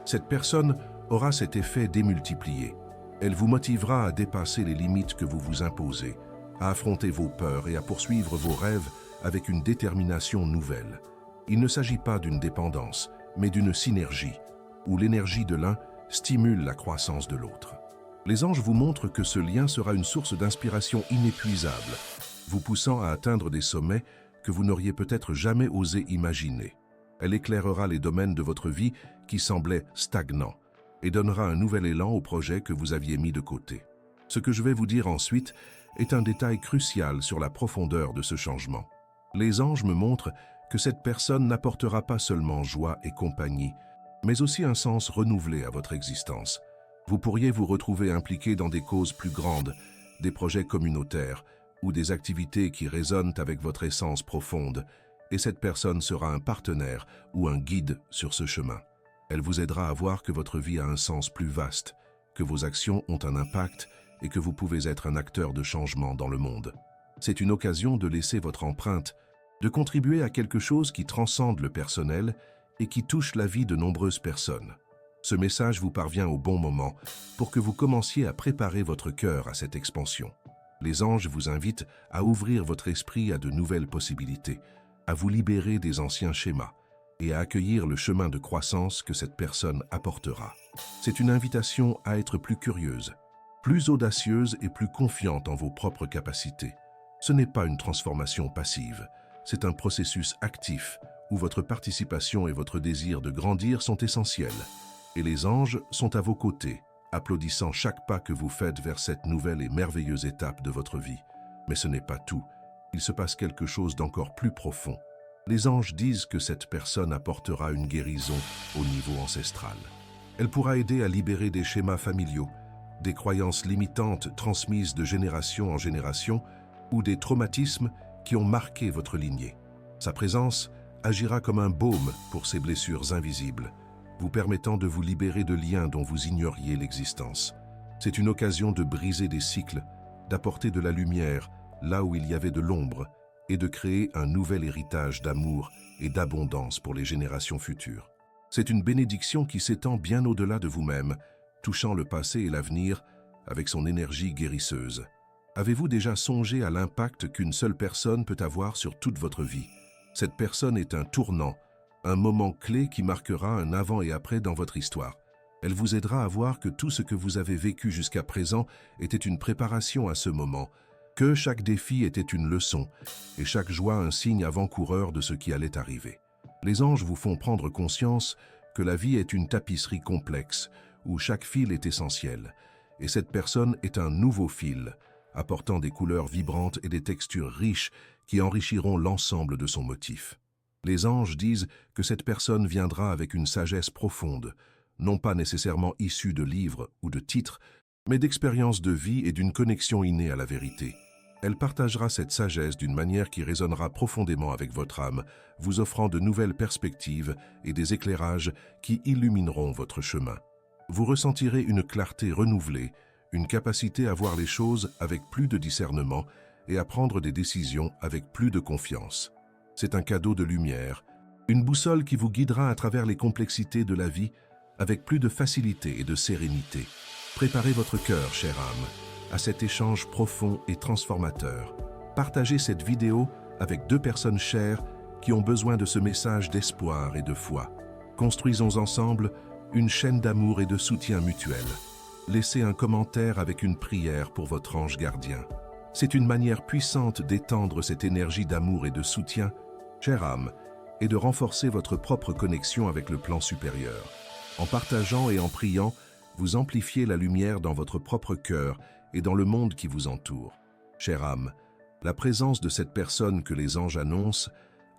Cette personne aura cet effet démultiplié. Elle vous motivera à dépasser les limites que vous vous imposez, à affronter vos peurs et à poursuivre vos rêves avec une détermination nouvelle. Il ne s'agit pas d'une dépendance, mais d'une synergie, où l'énergie de l'un stimule la croissance de l'autre. Les anges vous montrent que ce lien sera une source d'inspiration inépuisable, vous poussant à atteindre des sommets que vous n'auriez peut-être jamais osé imaginer. Elle éclairera les domaines de votre vie qui semblaient stagnants et donnera un nouvel élan au projet que vous aviez mis de côté. Ce que je vais vous dire ensuite est un détail crucial sur la profondeur de ce changement. Les anges me montrent que cette personne n'apportera pas seulement joie et compagnie, mais aussi un sens renouvelé à votre existence. Vous pourriez vous retrouver impliqué dans des causes plus grandes, des projets communautaires ou des activités qui résonnent avec votre essence profonde, et cette personne sera un partenaire ou un guide sur ce chemin. Elle vous aidera à voir que votre vie a un sens plus vaste, que vos actions ont un impact et que vous pouvez être un acteur de changement dans le monde. C'est une occasion de laisser votre empreinte, de contribuer à quelque chose qui transcende le personnel et qui touche la vie de nombreuses personnes. Ce message vous parvient au bon moment pour que vous commenciez à préparer votre cœur à cette expansion. Les anges vous invitent à ouvrir votre esprit à de nouvelles possibilités, à vous libérer des anciens schémas et à accueillir le chemin de croissance que cette personne apportera. C'est une invitation à être plus curieuse, plus audacieuse et plus confiante en vos propres capacités. Ce n'est pas une transformation passive, c'est un processus actif où votre participation et votre désir de grandir sont essentiels. Et les anges sont à vos côtés, applaudissant chaque pas que vous faites vers cette nouvelle et merveilleuse étape de votre vie. Mais ce n'est pas tout, il se passe quelque chose d'encore plus profond. Les anges disent que cette personne apportera une guérison au niveau ancestral. Elle pourra aider à libérer des schémas familiaux, des croyances limitantes transmises de génération en génération ou des traumatismes qui ont marqué votre lignée. Sa présence agira comme un baume pour ces blessures invisibles, vous permettant de vous libérer de liens dont vous ignoriez l'existence. C'est une occasion de briser des cycles, d'apporter de la lumière là où il y avait de l'ombre et de créer un nouvel héritage d'amour et d'abondance pour les générations futures. C'est une bénédiction qui s'étend bien au-delà de vous-même, touchant le passé et l'avenir avec son énergie guérisseuse. Avez-vous déjà songé à l'impact qu'une seule personne peut avoir sur toute votre vie? Cette personne est un tournant, un moment clé qui marquera un avant et après dans votre histoire. Elle vous aidera à voir que tout ce que vous avez vécu jusqu'à présent était une préparation à ce moment, que chaque défi était une leçon et chaque joie un signe avant-coureur de ce qui allait arriver. Les anges vous font prendre conscience que la vie est une tapisserie complexe où chaque fil est essentiel et cette personne est un nouveau fil, apportant des couleurs vibrantes et des textures riches qui enrichiront l'ensemble de son motif. Les anges disent que cette personne viendra avec une sagesse profonde, non pas nécessairement issue de livres ou de titres, mais d'expériences de vie et d'une connexion innée à la vérité. Elle partagera cette sagesse d'une manière qui résonnera profondément avec votre âme, vous offrant de nouvelles perspectives et des éclairages qui illumineront votre chemin. Vous ressentirez une clarté renouvelée, une capacité à voir les choses avec plus de discernement et à prendre des décisions avec plus de confiance. C'est un cadeau de lumière, une boussole qui vous guidera à travers les complexités de la vie avec plus de facilité et de sérénité. Préparez votre cœur, chère âme, à cet échange profond et transformateur. Partagez cette vidéo avec 2 personnes chères qui ont besoin de ce message d'espoir et de foi. Construisons ensemble une chaîne d'amour et de soutien mutuel. Laissez un commentaire avec une prière pour votre ange gardien. C'est une manière puissante d'étendre cette énergie d'amour et de soutien, chère âme, et de renforcer votre propre connexion avec le plan supérieur. En partageant et en priant, vous amplifiez la lumière dans votre propre cœur et dans le monde qui vous entoure. Chère âme, la présence de cette personne que les anges annoncent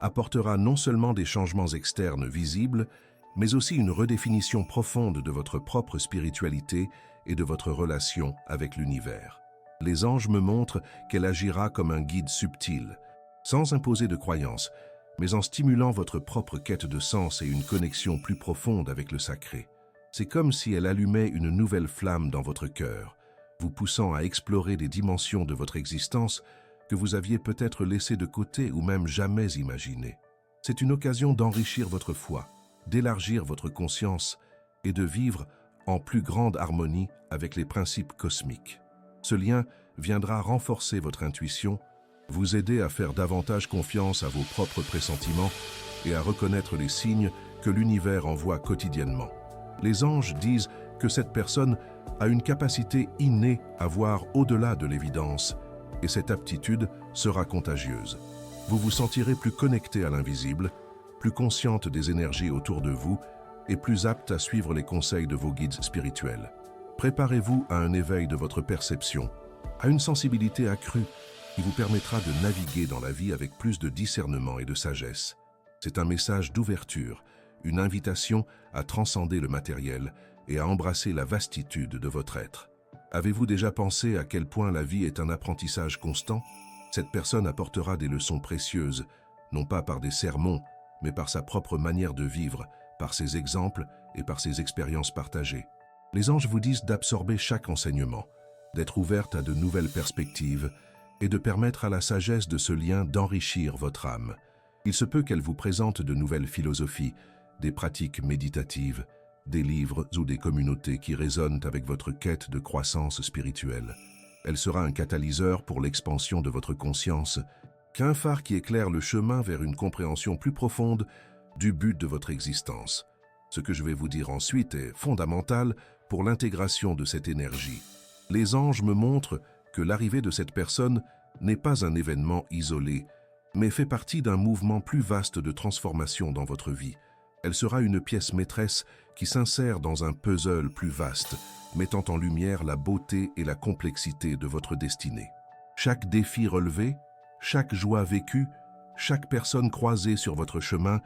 apportera non seulement des changements externes visibles, mais aussi une redéfinition profonde de votre propre spiritualité et de votre relation avec l'univers. Les anges me montrent qu'elle agira comme un guide subtil, sans imposer de croyances, mais en stimulant votre propre quête de sens et une connexion plus profonde avec le sacré. C'est comme si elle allumait une nouvelle flamme dans votre cœur, vous poussant à explorer des dimensions de votre existence que vous aviez peut-être laissées de côté ou même jamais imaginées. C'est une occasion d'enrichir votre foi, d'élargir votre conscience et de vivre en plus grande harmonie avec les principes cosmiques. Ce lien viendra renforcer votre intuition, vous aider à faire davantage confiance à vos propres pressentiments et à reconnaître les signes que l'univers envoie quotidiennement. Les anges disent que cette personne a une capacité innée à voir au-delà de l'évidence et cette aptitude sera contagieuse. Vous vous sentirez plus connecté à l'invisible, plus consciente des énergies autour de vous et plus apte à suivre les conseils de vos guides spirituels. Préparez-vous à un éveil de votre perception, à une sensibilité accrue qui vous permettra de naviguer dans la vie avec plus de discernement et de sagesse. C'est un message d'ouverture, une invitation à transcender le matériel et à embrasser la vastitude de votre être. Avez-vous déjà pensé à quel point la vie est un apprentissage constant? Cette personne apportera des leçons précieuses, non pas par des sermons, mais par sa propre manière de vivre, par ses exemples et par ses expériences partagées. Les anges vous disent d'absorber chaque enseignement, d'être ouverte à de nouvelles perspectives et de permettre à la sagesse de ce lien d'enrichir votre âme. Il se peut qu'elle vous présente de nouvelles philosophies, des pratiques méditatives, des livres ou des communautés qui résonnent avec votre quête de croissance spirituelle. Elle sera un catalyseur pour l'expansion de votre conscience, qu'un phare qui éclaire le chemin vers une compréhension plus profonde du but de votre existence. Ce que je vais vous dire ensuite est fondamental pour l'intégration de cette énergie. Les anges me montrent que l'arrivée de cette personne n'est pas un événement isolé, mais fait partie d'un mouvement plus vaste de transformation dans votre vie. Elle sera une pièce maîtresse qui s'insère dans un puzzle plus vaste, mettant en lumière la beauté et la complexité de votre destinée. Chaque défi relevé, chaque joie vécue, chaque personne croisée sur votre chemin,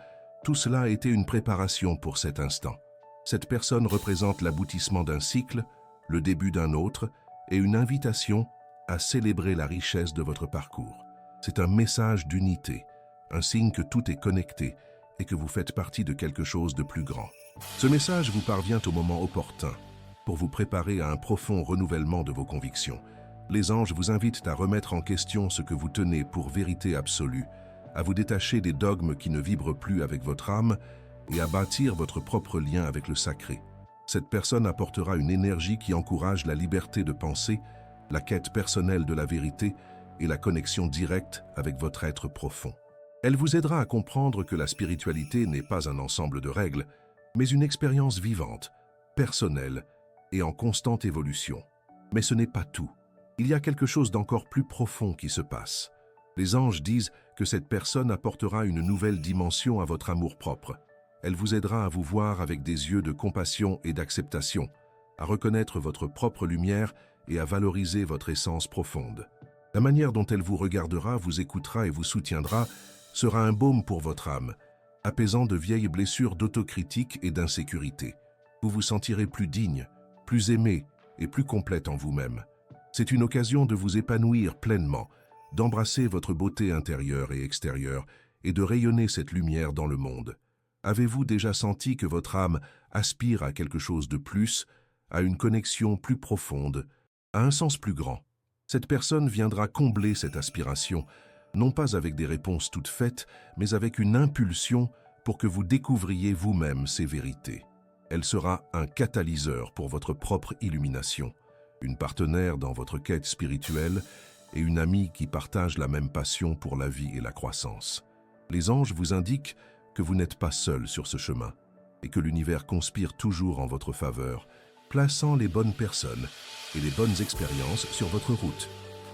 tout cela a été une préparation pour cet instant. Cette personne représente l'aboutissement d'un cycle, le début d'un autre, et une invitation à célébrer la richesse de votre parcours. C'est un message d'unité, un signe que tout est connecté et que vous faites partie de quelque chose de plus grand. Ce message vous parvient au moment opportun pour vous préparer à un profond renouvellement de vos convictions. Les anges vous invitent à remettre en question ce que vous tenez pour vérité absolue, à vous détacher des dogmes qui ne vibrent plus avec votre âme et à bâtir votre propre lien avec le sacré. Cette personne apportera une énergie qui encourage la liberté de penser, la quête personnelle de la vérité et la connexion directe avec votre être profond. Elle vous aidera à comprendre que la spiritualité n'est pas un ensemble de règles, mais une expérience vivante, personnelle et en constante évolution. Mais ce n'est pas tout. Il y a quelque chose d'encore plus profond qui se passe. Les anges disent que cette personne apportera une nouvelle dimension à votre amour-propre. Elle vous aidera à vous voir avec des yeux de compassion et d'acceptation, à reconnaître votre propre lumière et à valoriser votre essence profonde. La manière dont elle vous regardera, vous écoutera et vous soutiendra sera un baume pour votre âme, apaisant de vieilles blessures d'autocritique et d'insécurité. Vous vous sentirez plus digne, plus aimé et plus complète en vous-même. C'est une occasion de vous épanouir pleinement, d'embrasser votre beauté intérieure et extérieure et de rayonner cette lumière dans le monde. Avez-vous déjà senti que votre âme aspire à quelque chose de plus, à une connexion plus profonde, à un sens plus grand? Cette personne viendra combler cette aspiration, non pas avec des réponses toutes faites, mais avec une impulsion pour que vous découvriez vous-même ces vérités. Elle sera un catalyseur pour votre propre illumination, une partenaire dans votre quête spirituelle et une amie qui partage la même passion pour la vie et la croissance. Les anges vous indiquent que vous n'êtes pas seul sur ce chemin et que l'univers conspire toujours en votre faveur, plaçant les bonnes personnes et les bonnes expériences sur votre route.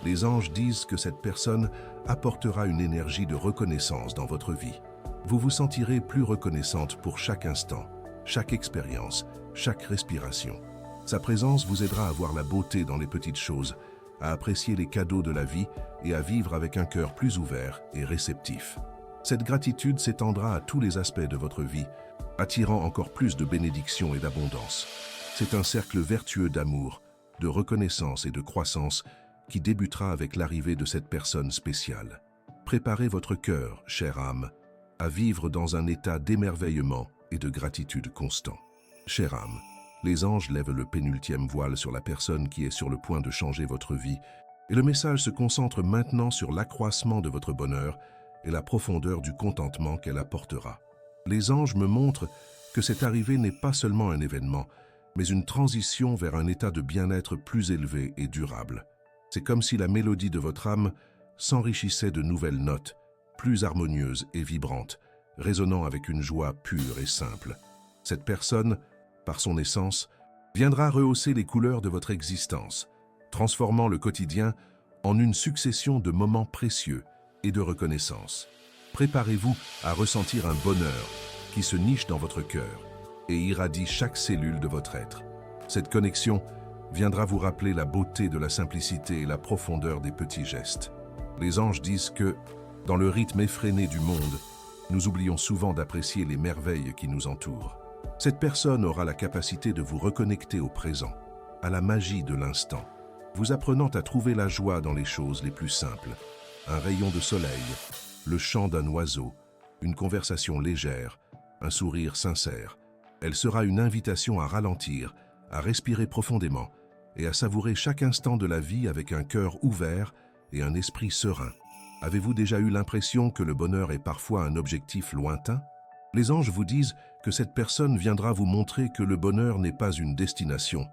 Les anges disent que cette personne apportera une énergie de reconnaissance dans votre vie. Vous vous sentirez plus reconnaissante pour chaque instant, chaque expérience, chaque respiration. Sa présence vous aidera à voir la beauté dans les petites choses, à apprécier les cadeaux de la vie et à vivre avec un cœur plus ouvert et réceptif. Cette gratitude s'étendra à tous les aspects de votre vie, attirant encore plus de bénédictions et d'abondance. C'est un cercle vertueux d'amour, de reconnaissance et de croissance qui débutera avec l'arrivée de cette personne spéciale. Préparez votre cœur, chère âme, à vivre dans un état d'émerveillement et de gratitude constant. Chère âme, les anges lèvent le pénultième voile sur la personne qui est sur le point de changer votre vie, et le message se concentre maintenant sur l'accroissement de votre bonheur et la profondeur du contentement qu'elle apportera. Les anges me montrent que cette arrivée n'est pas seulement un événement, mais une transition vers un état de bien-être plus élevé et durable. C'est comme si la mélodie de votre âme s'enrichissait de nouvelles notes, plus harmonieuses et vibrantes, résonnant avec une joie pure et simple. Cette personne, par son essence, viendra rehausser les couleurs de votre existence, transformant le quotidien en une succession de moments précieux et de reconnaissance. Préparez-vous à ressentir un bonheur qui se niche dans votre cœur et irradie chaque cellule de votre être. Cette connexion viendra vous rappeler la beauté de la simplicité et la profondeur des petits gestes. Les anges disent que, dans le rythme effréné du monde, nous oublions souvent d'apprécier les merveilles qui nous entourent. Cette personne aura la capacité de vous reconnecter au présent, à la magie de l'instant, vous apprenant à trouver la joie dans les choses les plus simples. Un rayon de soleil, le chant d'un oiseau, une conversation légère, un sourire sincère. Elle sera une invitation à ralentir, à respirer profondément et à savourer chaque instant de la vie avec un cœur ouvert et un esprit serein. Avez-vous déjà eu l'impression que le bonheur est parfois un objectif lointain? Les anges vous disent que cette personne viendra vous montrer que le bonheur n'est pas une destination,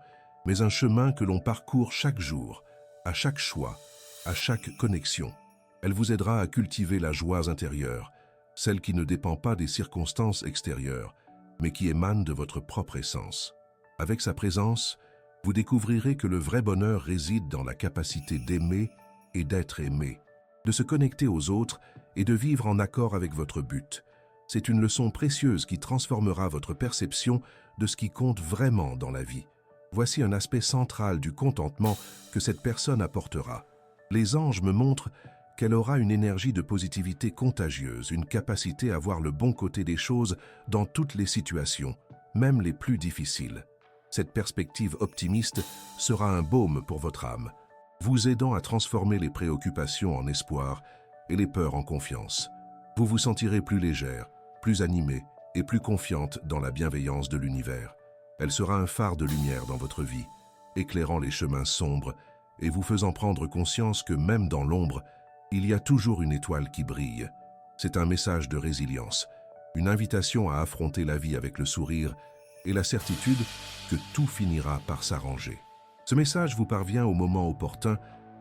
mais un chemin que l'on parcourt chaque jour, à chaque choix, à chaque connexion. Elle vous aidera à cultiver la joie intérieure, celle qui ne dépend pas des circonstances extérieures, mais qui émane de votre propre essence. Avec sa présence, vous découvrirez que le vrai bonheur réside dans la capacité d'aimer et d'être aimé, de se connecter aux autres et de vivre en accord avec votre but. C'est une leçon précieuse qui transformera votre perception de ce qui compte vraiment dans la vie. Voici un aspect central du contentement que cette personne apportera. Les anges me montrent qu'elle aura une énergie de positivité contagieuse, une capacité à voir le bon côté des choses dans toutes les situations, même les plus difficiles. Cette perspective optimiste sera un baume pour votre âme, vous aidant à transformer les préoccupations en espoir et les peurs en confiance. Vous vous sentirez plus légère, plus animée et plus confiante dans la bienveillance de l'univers. Elle sera un phare de lumière dans votre vie, éclairant les chemins sombres et vous faisant prendre conscience que même dans l'ombre, il y a toujours une étoile qui brille. C'est un message de résilience, une invitation à affronter la vie avec le sourire et la certitude que tout finira par s'arranger. Ce message vous parvient au moment opportun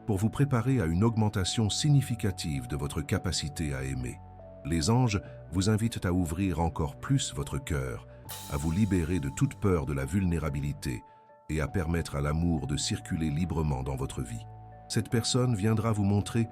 pour vous préparer à une augmentation significative de votre capacité à aimer. Les anges vous invitent à ouvrir encore plus votre cœur, à vous libérer de toute peur de la vulnérabilité et à permettre à l'amour de circuler librement dans votre vie. Cette personne viendra vous montrer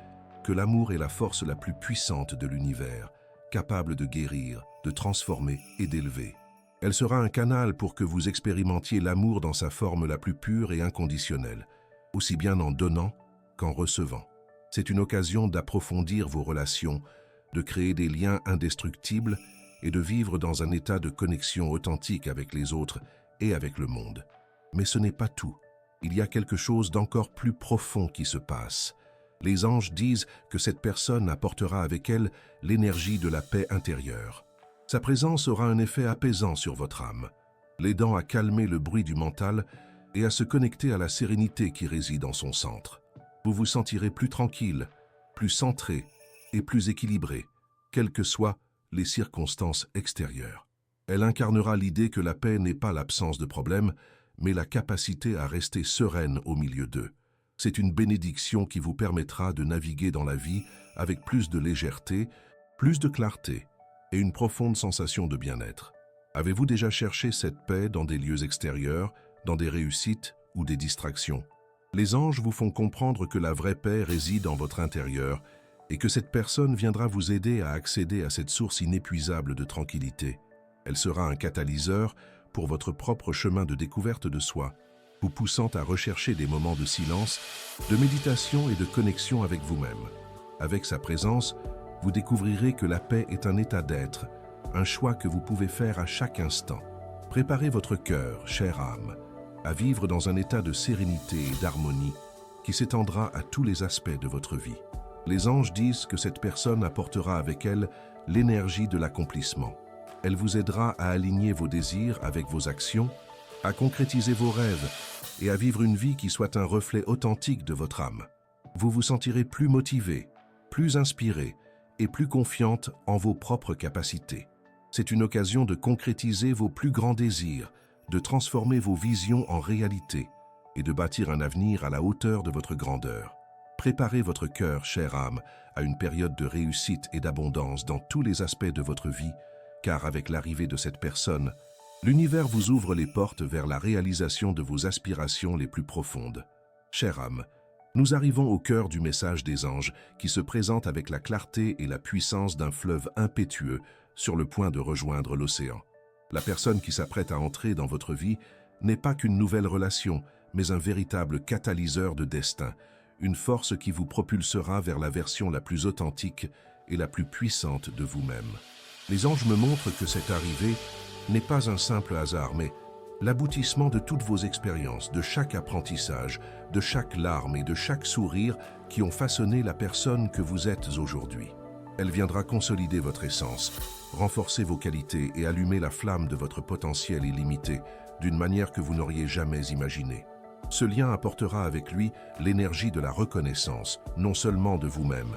que l'amour est la force la plus puissante de l'univers, capable de guérir, de transformer et d'élever. Elle sera un canal pour que vous expérimentiez l'amour dans sa forme la plus pure et inconditionnelle, aussi bien en donnant qu'en recevant. C'est une occasion d'approfondir vos relations, de créer des liens indestructibles et de vivre dans un état de connexion authentique avec les autres et avec le monde. Mais ce n'est pas tout. Il y a quelque chose d'encore plus profond qui se passe. Les anges disent que cette personne apportera avec elle l'énergie de la paix intérieure. Sa présence aura un effet apaisant sur votre âme, l'aidant à calmer le bruit du mental et à se connecter à la sérénité qui réside en son centre. Vous vous sentirez plus tranquille, plus centré et plus équilibré, quelles que soient les circonstances extérieures. Elle incarnera l'idée que la paix n'est pas l'absence de problèmes, mais la capacité à rester sereine au milieu d'eux. C'est une bénédiction qui vous permettra de naviguer dans la vie avec plus de légèreté, plus de clarté et une profonde sensation de bien-être. Avez-vous déjà cherché cette paix dans des lieux extérieurs, dans des réussites ou des distractions? Les anges vous font comprendre que la vraie paix réside en votre intérieur et que cette personne viendra vous aider à accéder à cette source inépuisable de tranquillité. Elle sera un catalyseur pour votre propre chemin de découverte de soi, vous poussant à rechercher des moments de silence, de méditation et de connexion avec vous-même. Avec sa présence, vous découvrirez que la paix est un état d'être, un choix que vous pouvez faire à chaque instant. Préparez votre cœur, chère âme, à vivre dans un état de sérénité et d'harmonie qui s'étendra à tous les aspects de votre vie. Les anges disent que cette personne apportera avec elle l'énergie de l'accomplissement. Elle vous aidera à aligner vos désirs avec vos actions, à concrétiser vos rêves et à vivre une vie qui soit un reflet authentique de votre âme. Vous vous sentirez plus motivé, plus inspiré et plus confiante en vos propres capacités. C'est une occasion de concrétiser vos plus grands désirs, de transformer vos visions en réalité et de bâtir un avenir à la hauteur de votre grandeur. Préparez votre cœur, chère âme, à une période de réussite et d'abondance dans tous les aspects de votre vie, car avec l'arrivée de cette personne, l'univers vous ouvre les portes vers la réalisation de vos aspirations les plus profondes. Chère âme, nous arrivons au cœur du message des anges qui se présente avec la clarté et la puissance d'un fleuve impétueux sur le point de rejoindre l'océan. La personne qui s'apprête à entrer dans votre vie n'est pas qu'une nouvelle relation, mais un véritable catalyseur de destin, une force qui vous propulsera vers la version la plus authentique et la plus puissante de vous-même. Les anges me montrent que cette arrivée n'est pas un simple hasard, mais l'aboutissement de toutes vos expériences, de chaque apprentissage, de chaque larme et de chaque sourire qui ont façonné la personne que vous êtes aujourd'hui. Elle viendra consolider votre essence, renforcer vos qualités et allumer la flamme de votre potentiel illimité d'une manière que vous n'auriez jamais imaginée. Ce lien apportera avec lui l'énergie de la reconnaissance, non seulement de vous-même,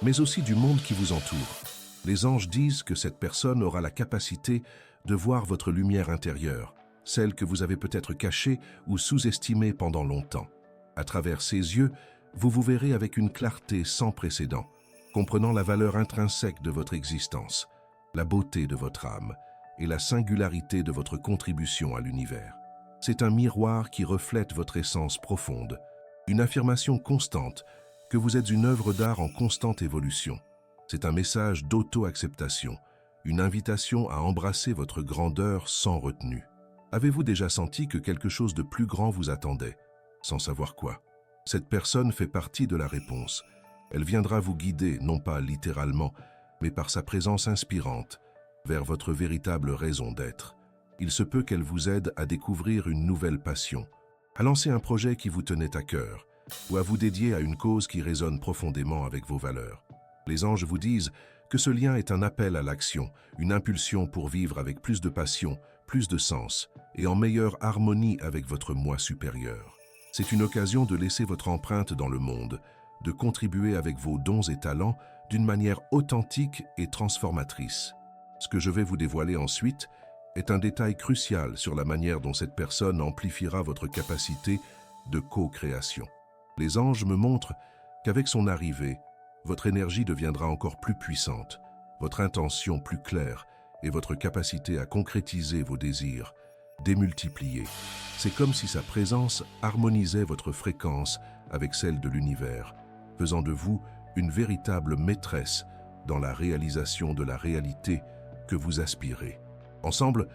mais aussi du monde qui vous entoure. Les anges disent que cette personne aura la capacité de voir votre lumière intérieure, celle que vous avez peut-être cachée ou sous-estimée pendant longtemps. À travers ses yeux, vous vous verrez avec une clarté sans précédent, comprenant la valeur intrinsèque de votre existence, la beauté de votre âme et la singularité de votre contribution à l'univers. C'est un miroir qui reflète votre essence profonde, une affirmation constante que vous êtes une œuvre d'art en constante évolution. C'est un message d'auto-acceptation, une invitation à embrasser votre grandeur sans retenue. Avez-vous déjà senti que quelque chose de plus grand vous attendait, sans savoir quoi? Cette personne fait partie de la réponse. Elle viendra vous guider, non pas littéralement, mais par sa présence inspirante, vers votre véritable raison d'être. Il se peut qu'elle vous aide à découvrir une nouvelle passion, à lancer un projet qui vous tenait à cœur, ou à vous dédier à une cause qui résonne profondément avec vos valeurs. Les anges vous disent que ce lien est un appel à l'action, une impulsion pour vivre avec plus de passion, plus de sens, et en meilleure harmonie avec votre moi supérieur. C'est une occasion de laisser votre empreinte dans le monde, de contribuer avec vos dons et talents d'une manière authentique et transformatrice. Ce que je vais vous dévoiler ensuite est un détail crucial sur la manière dont cette personne amplifiera votre capacité de co-création. Les anges me montrent qu'avec son arrivée, votre énergie deviendra encore plus puissante, votre intention plus claire et votre capacité à concrétiser vos désirs démultipliée. C'est comme si sa présence harmonisait votre fréquence avec celle de l'univers, faisant de vous une véritable maîtresse dans la réalisation de la réalité que vous aspirez. Ensemble,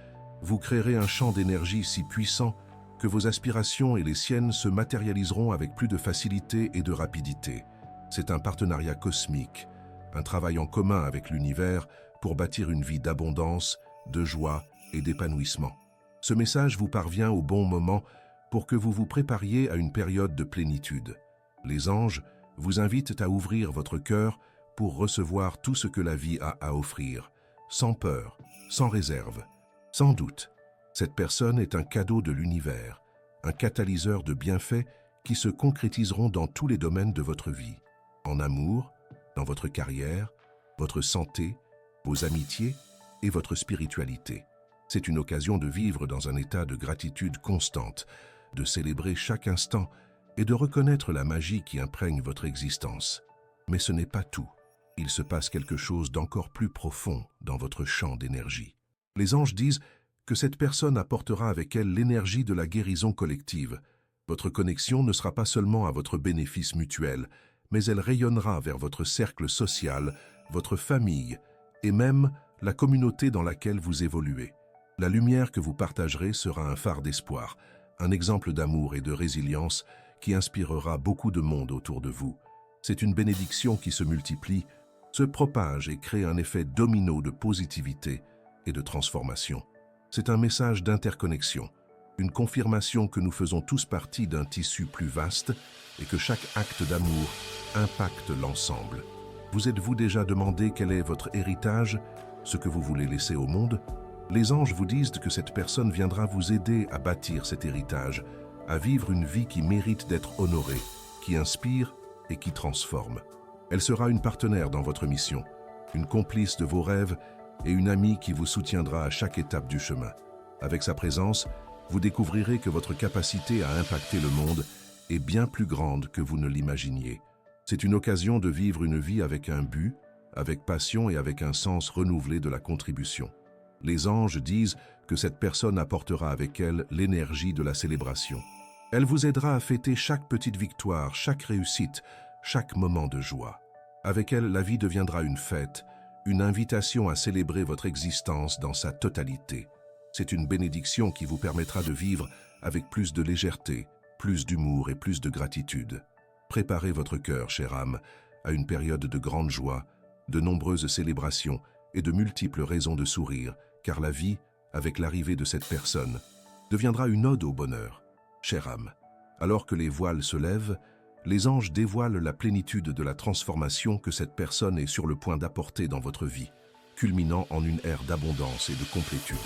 vous créerez un champ d'énergie si puissant que vos aspirations et les siennes se matérialiseront avec plus de facilité et de rapidité. C'est un partenariat cosmique, un travail en commun avec l'univers pour bâtir une vie d'abondance, de joie et d'épanouissement. Ce message vous parvient au bon moment pour que vous vous prépariez à une période de plénitude. Les anges vous invitent à ouvrir votre cœur pour recevoir tout ce que la vie a à offrir, sans peur, sans réserve, sans doute. Cette personne est un cadeau de l'univers, un catalyseur de bienfaits qui se concrétiseront dans tous les domaines de votre vie. En amour, dans votre carrière, votre santé, vos amitiés et votre spiritualité. C'est une occasion de vivre dans un état de gratitude constante, de célébrer chaque instant et de reconnaître la magie qui imprègne votre existence. Mais ce n'est pas tout. Il se passe quelque chose d'encore plus profond dans votre champ d'énergie. Les anges disent que cette personne apportera avec elle l'énergie de la guérison collective. Votre connexion ne sera pas seulement à votre bénéfice mutuel, mais elle rayonnera vers votre cercle social, votre famille et même la communauté dans laquelle vous évoluez. La lumière que vous partagerez sera un phare d'espoir, un exemple d'amour et de résilience qui inspirera beaucoup de monde autour de vous. C'est une bénédiction qui se multiplie, se propage et crée un effet domino de positivité et de transformation. C'est un message d'interconnexion, une confirmation que nous faisons tous partie d'un tissu plus vaste et que chaque acte d'amour impacte l'ensemble. Vous êtes-vous déjà demandé quel est votre héritage, ce que vous voulez laisser au monde? Les anges vous disent que cette personne viendra vous aider à bâtir cet héritage, à vivre une vie qui mérite d'être honorée, qui inspire et qui transforme. Elle sera une partenaire dans votre mission, une complice de vos rêves et une amie qui vous soutiendra à chaque étape du chemin. Avec sa présence, vous découvrirez que votre capacité à impacter le monde est bien plus grande que vous ne l'imaginiez. C'est une occasion de vivre une vie avec un but, avec passion et avec un sens renouvelé de la contribution. Les anges disent que cette personne apportera avec elle l'énergie de la célébration. Elle vous aidera à fêter chaque petite victoire, chaque réussite, chaque moment de joie. Avec elle, la vie deviendra une fête, une invitation à célébrer votre existence dans sa totalité. C'est une bénédiction qui vous permettra de vivre avec plus de légèreté, plus d'humour et plus de gratitude. Préparez votre cœur, chère âme, à une période de grande joie, de nombreuses célébrations et de multiples raisons de sourire, car la vie, avec l'arrivée de cette personne, deviendra une ode au bonheur. Chère âme, alors que les voiles se lèvent, les anges dévoilent la plénitude de la transformation que cette personne est sur le point d'apporter dans votre vie, culminant en une ère d'abondance et de complétude.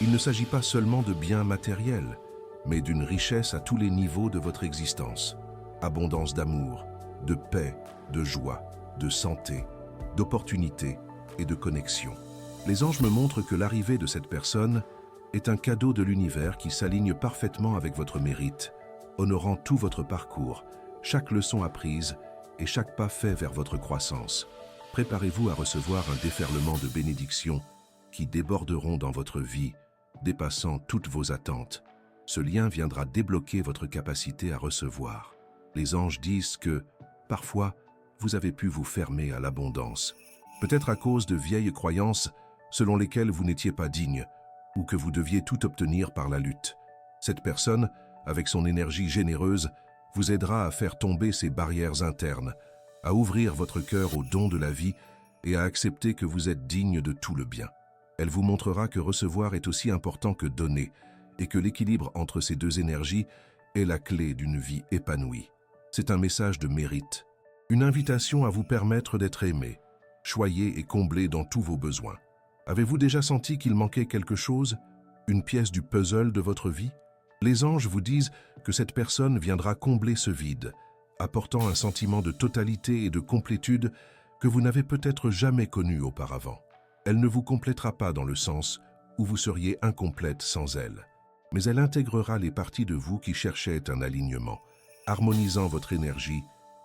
Il ne s'agit pas seulement de biens matériels, mais d'une richesse à tous les niveaux de votre existence. Abondance d'amour, de paix, de joie, de santé, d'opportunités et de connexion. Les anges me montrent que l'arrivée de cette personne est un cadeau de l'univers qui s'aligne parfaitement avec votre mérite, honorant tout votre parcours, chaque leçon apprise et chaque pas fait vers votre croissance. Préparez-vous à recevoir un déferlement de bénédictions qui déborderont dans votre vie, dépassant toutes vos attentes. Ce lien viendra débloquer votre capacité à recevoir. Les anges disent que, parfois, vous avez pu vous fermer à l'abondance, peut-être à cause de vieilles croyances selon lesquelles vous n'étiez pas digne ou que vous deviez tout obtenir par la lutte. Cette personne, avec son énergie généreuse, vous aidera à faire tomber ces barrières internes, à ouvrir votre cœur au don de la vie et à accepter que vous êtes digne de tout le bien. Elle vous montrera que recevoir est aussi important que donner et que l'équilibre entre ces deux énergies est la clé d'une vie épanouie. C'est un message de mérite, une invitation à vous permettre d'être aimé, choyé et comblé dans tous vos besoins. Avez-vous déjà senti qu'il manquait quelque chose, une pièce du puzzle de votre vie? Les anges vous disent que cette personne viendra combler ce vide, apportant un sentiment de totalité et de complétude que vous n'avez peut-être jamais connu auparavant. Elle ne vous complétera pas dans le sens où vous seriez incomplète sans elle, mais elle intégrera les parties de vous qui cherchaient un alignement, harmonisant votre énergie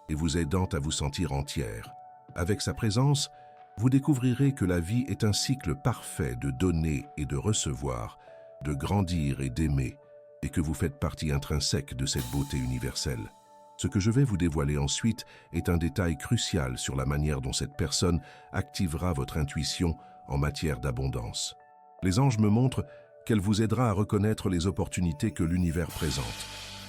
et vous aidant à vous sentir entière. Avec sa présence, vous découvrirez que la vie est un cycle parfait de donner et de recevoir, de grandir et d'aimer, et que vous faites partie intrinsèque de cette beauté universelle. Ce que je vais vous dévoiler ensuite est un détail crucial sur la manière dont cette personne activera votre intuition en matière d'abondance. Les anges me montrent qu'elle vous aidera à reconnaître les opportunités que l'univers présente,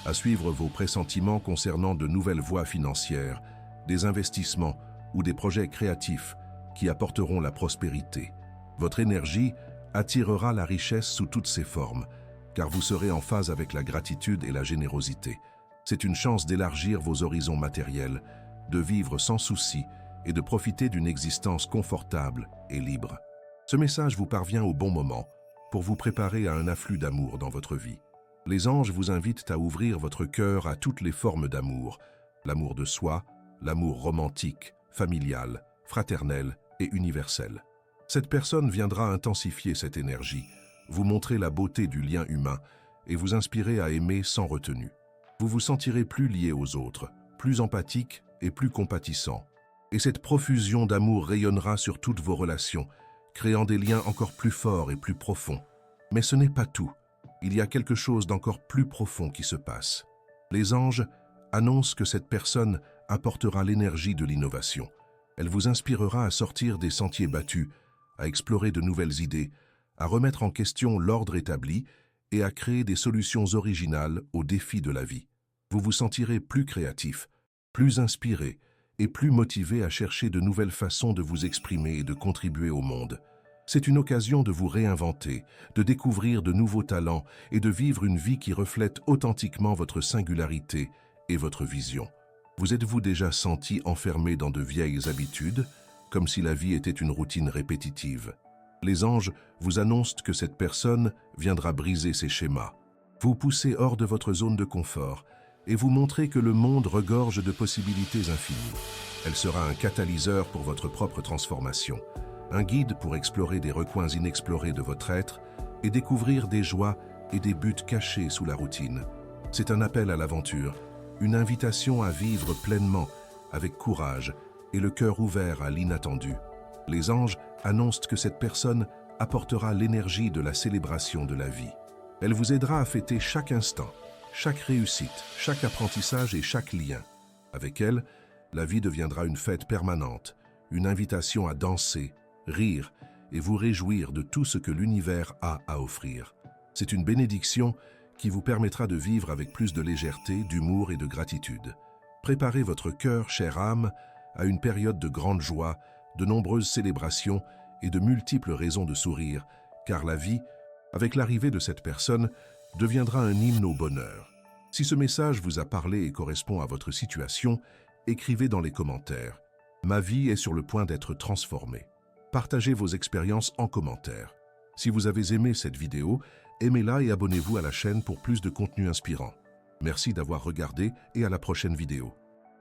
à suivre vos pressentiments concernant de nouvelles voies financières, des investissements ou des projets créatifs qui apporteront la prospérité. Votre énergie attirera la richesse sous toutes ses formes, car vous serez en phase avec la gratitude et la générosité. C'est une chance d'élargir vos horizons matériels, de vivre sans souci et de profiter d'une existence confortable et libre. Ce message vous parvient au bon moment pour vous préparer à un afflux d'amour dans votre vie. Les anges vous invitent à ouvrir votre cœur à toutes les formes d'amour, l'amour de soi, l'amour romantique, familial, fraternel et universel. Cette personne viendra intensifier cette énergie, vous montrer la beauté du lien humain et vous inspirer à aimer sans retenue. Vous vous sentirez plus lié aux autres, plus empathique et plus compatissant. Et cette profusion d'amour rayonnera sur toutes vos relations, créant des liens encore plus forts et plus profonds. Mais ce n'est pas tout. Il y a quelque chose d'encore plus profond qui se passe. Les anges annoncent que cette personne apportera l'énergie de l'innovation. Elle vous inspirera à sortir des sentiers battus, à explorer de nouvelles idées, à remettre en question l'ordre établi et à créer des solutions originales aux défis de la vie. Vous vous sentirez plus créatif, plus inspiré et plus motivé à chercher de nouvelles façons de vous exprimer et de contribuer au monde. C'est une occasion de vous réinventer, de découvrir de nouveaux talents et de vivre une vie qui reflète authentiquement votre singularité et votre vision. Vous êtes-vous déjà senti enfermé dans de vieilles habitudes, comme si la vie était une routine répétitive? Les anges vous annoncent que cette personne viendra briser ces schémas, vous pousser hors de votre zone de confort et vous montrer que le monde regorge de possibilités infinies. Elle sera un catalyseur pour votre propre transformation, un guide pour explorer des recoins inexplorés de votre être et découvrir des joies et des buts cachés sous la routine. C'est un appel à l'aventure, une invitation à vivre pleinement, avec courage et le cœur ouvert à l'inattendu. Les anges annoncent que cette personne apportera l'énergie de la célébration de la vie. Elle vous aidera à fêter chaque instant, chaque réussite, chaque apprentissage et chaque lien. Avec elle, la vie deviendra une fête permanente, une invitation à danser, rire et vous réjouir de tout ce que l'univers a à offrir. C'est une bénédiction qui vous permettra de vivre avec plus de légèreté, d'humour et de gratitude. Préparez votre cœur, chère âme, à une période de grande joie, de nombreuses célébrations et de multiples raisons de sourire, car la vie, avec l'arrivée de cette personne, deviendra un hymne au bonheur. Si ce message vous a parlé et correspond à votre situation, écrivez dans les commentaires. Ma vie est sur le point d'être transformée. Partagez vos expériences en commentaire. Si vous avez aimé cette vidéo, aimez-la et abonnez-vous à la chaîne pour plus de contenu inspirant. Merci d'avoir regardé et à la prochaine vidéo.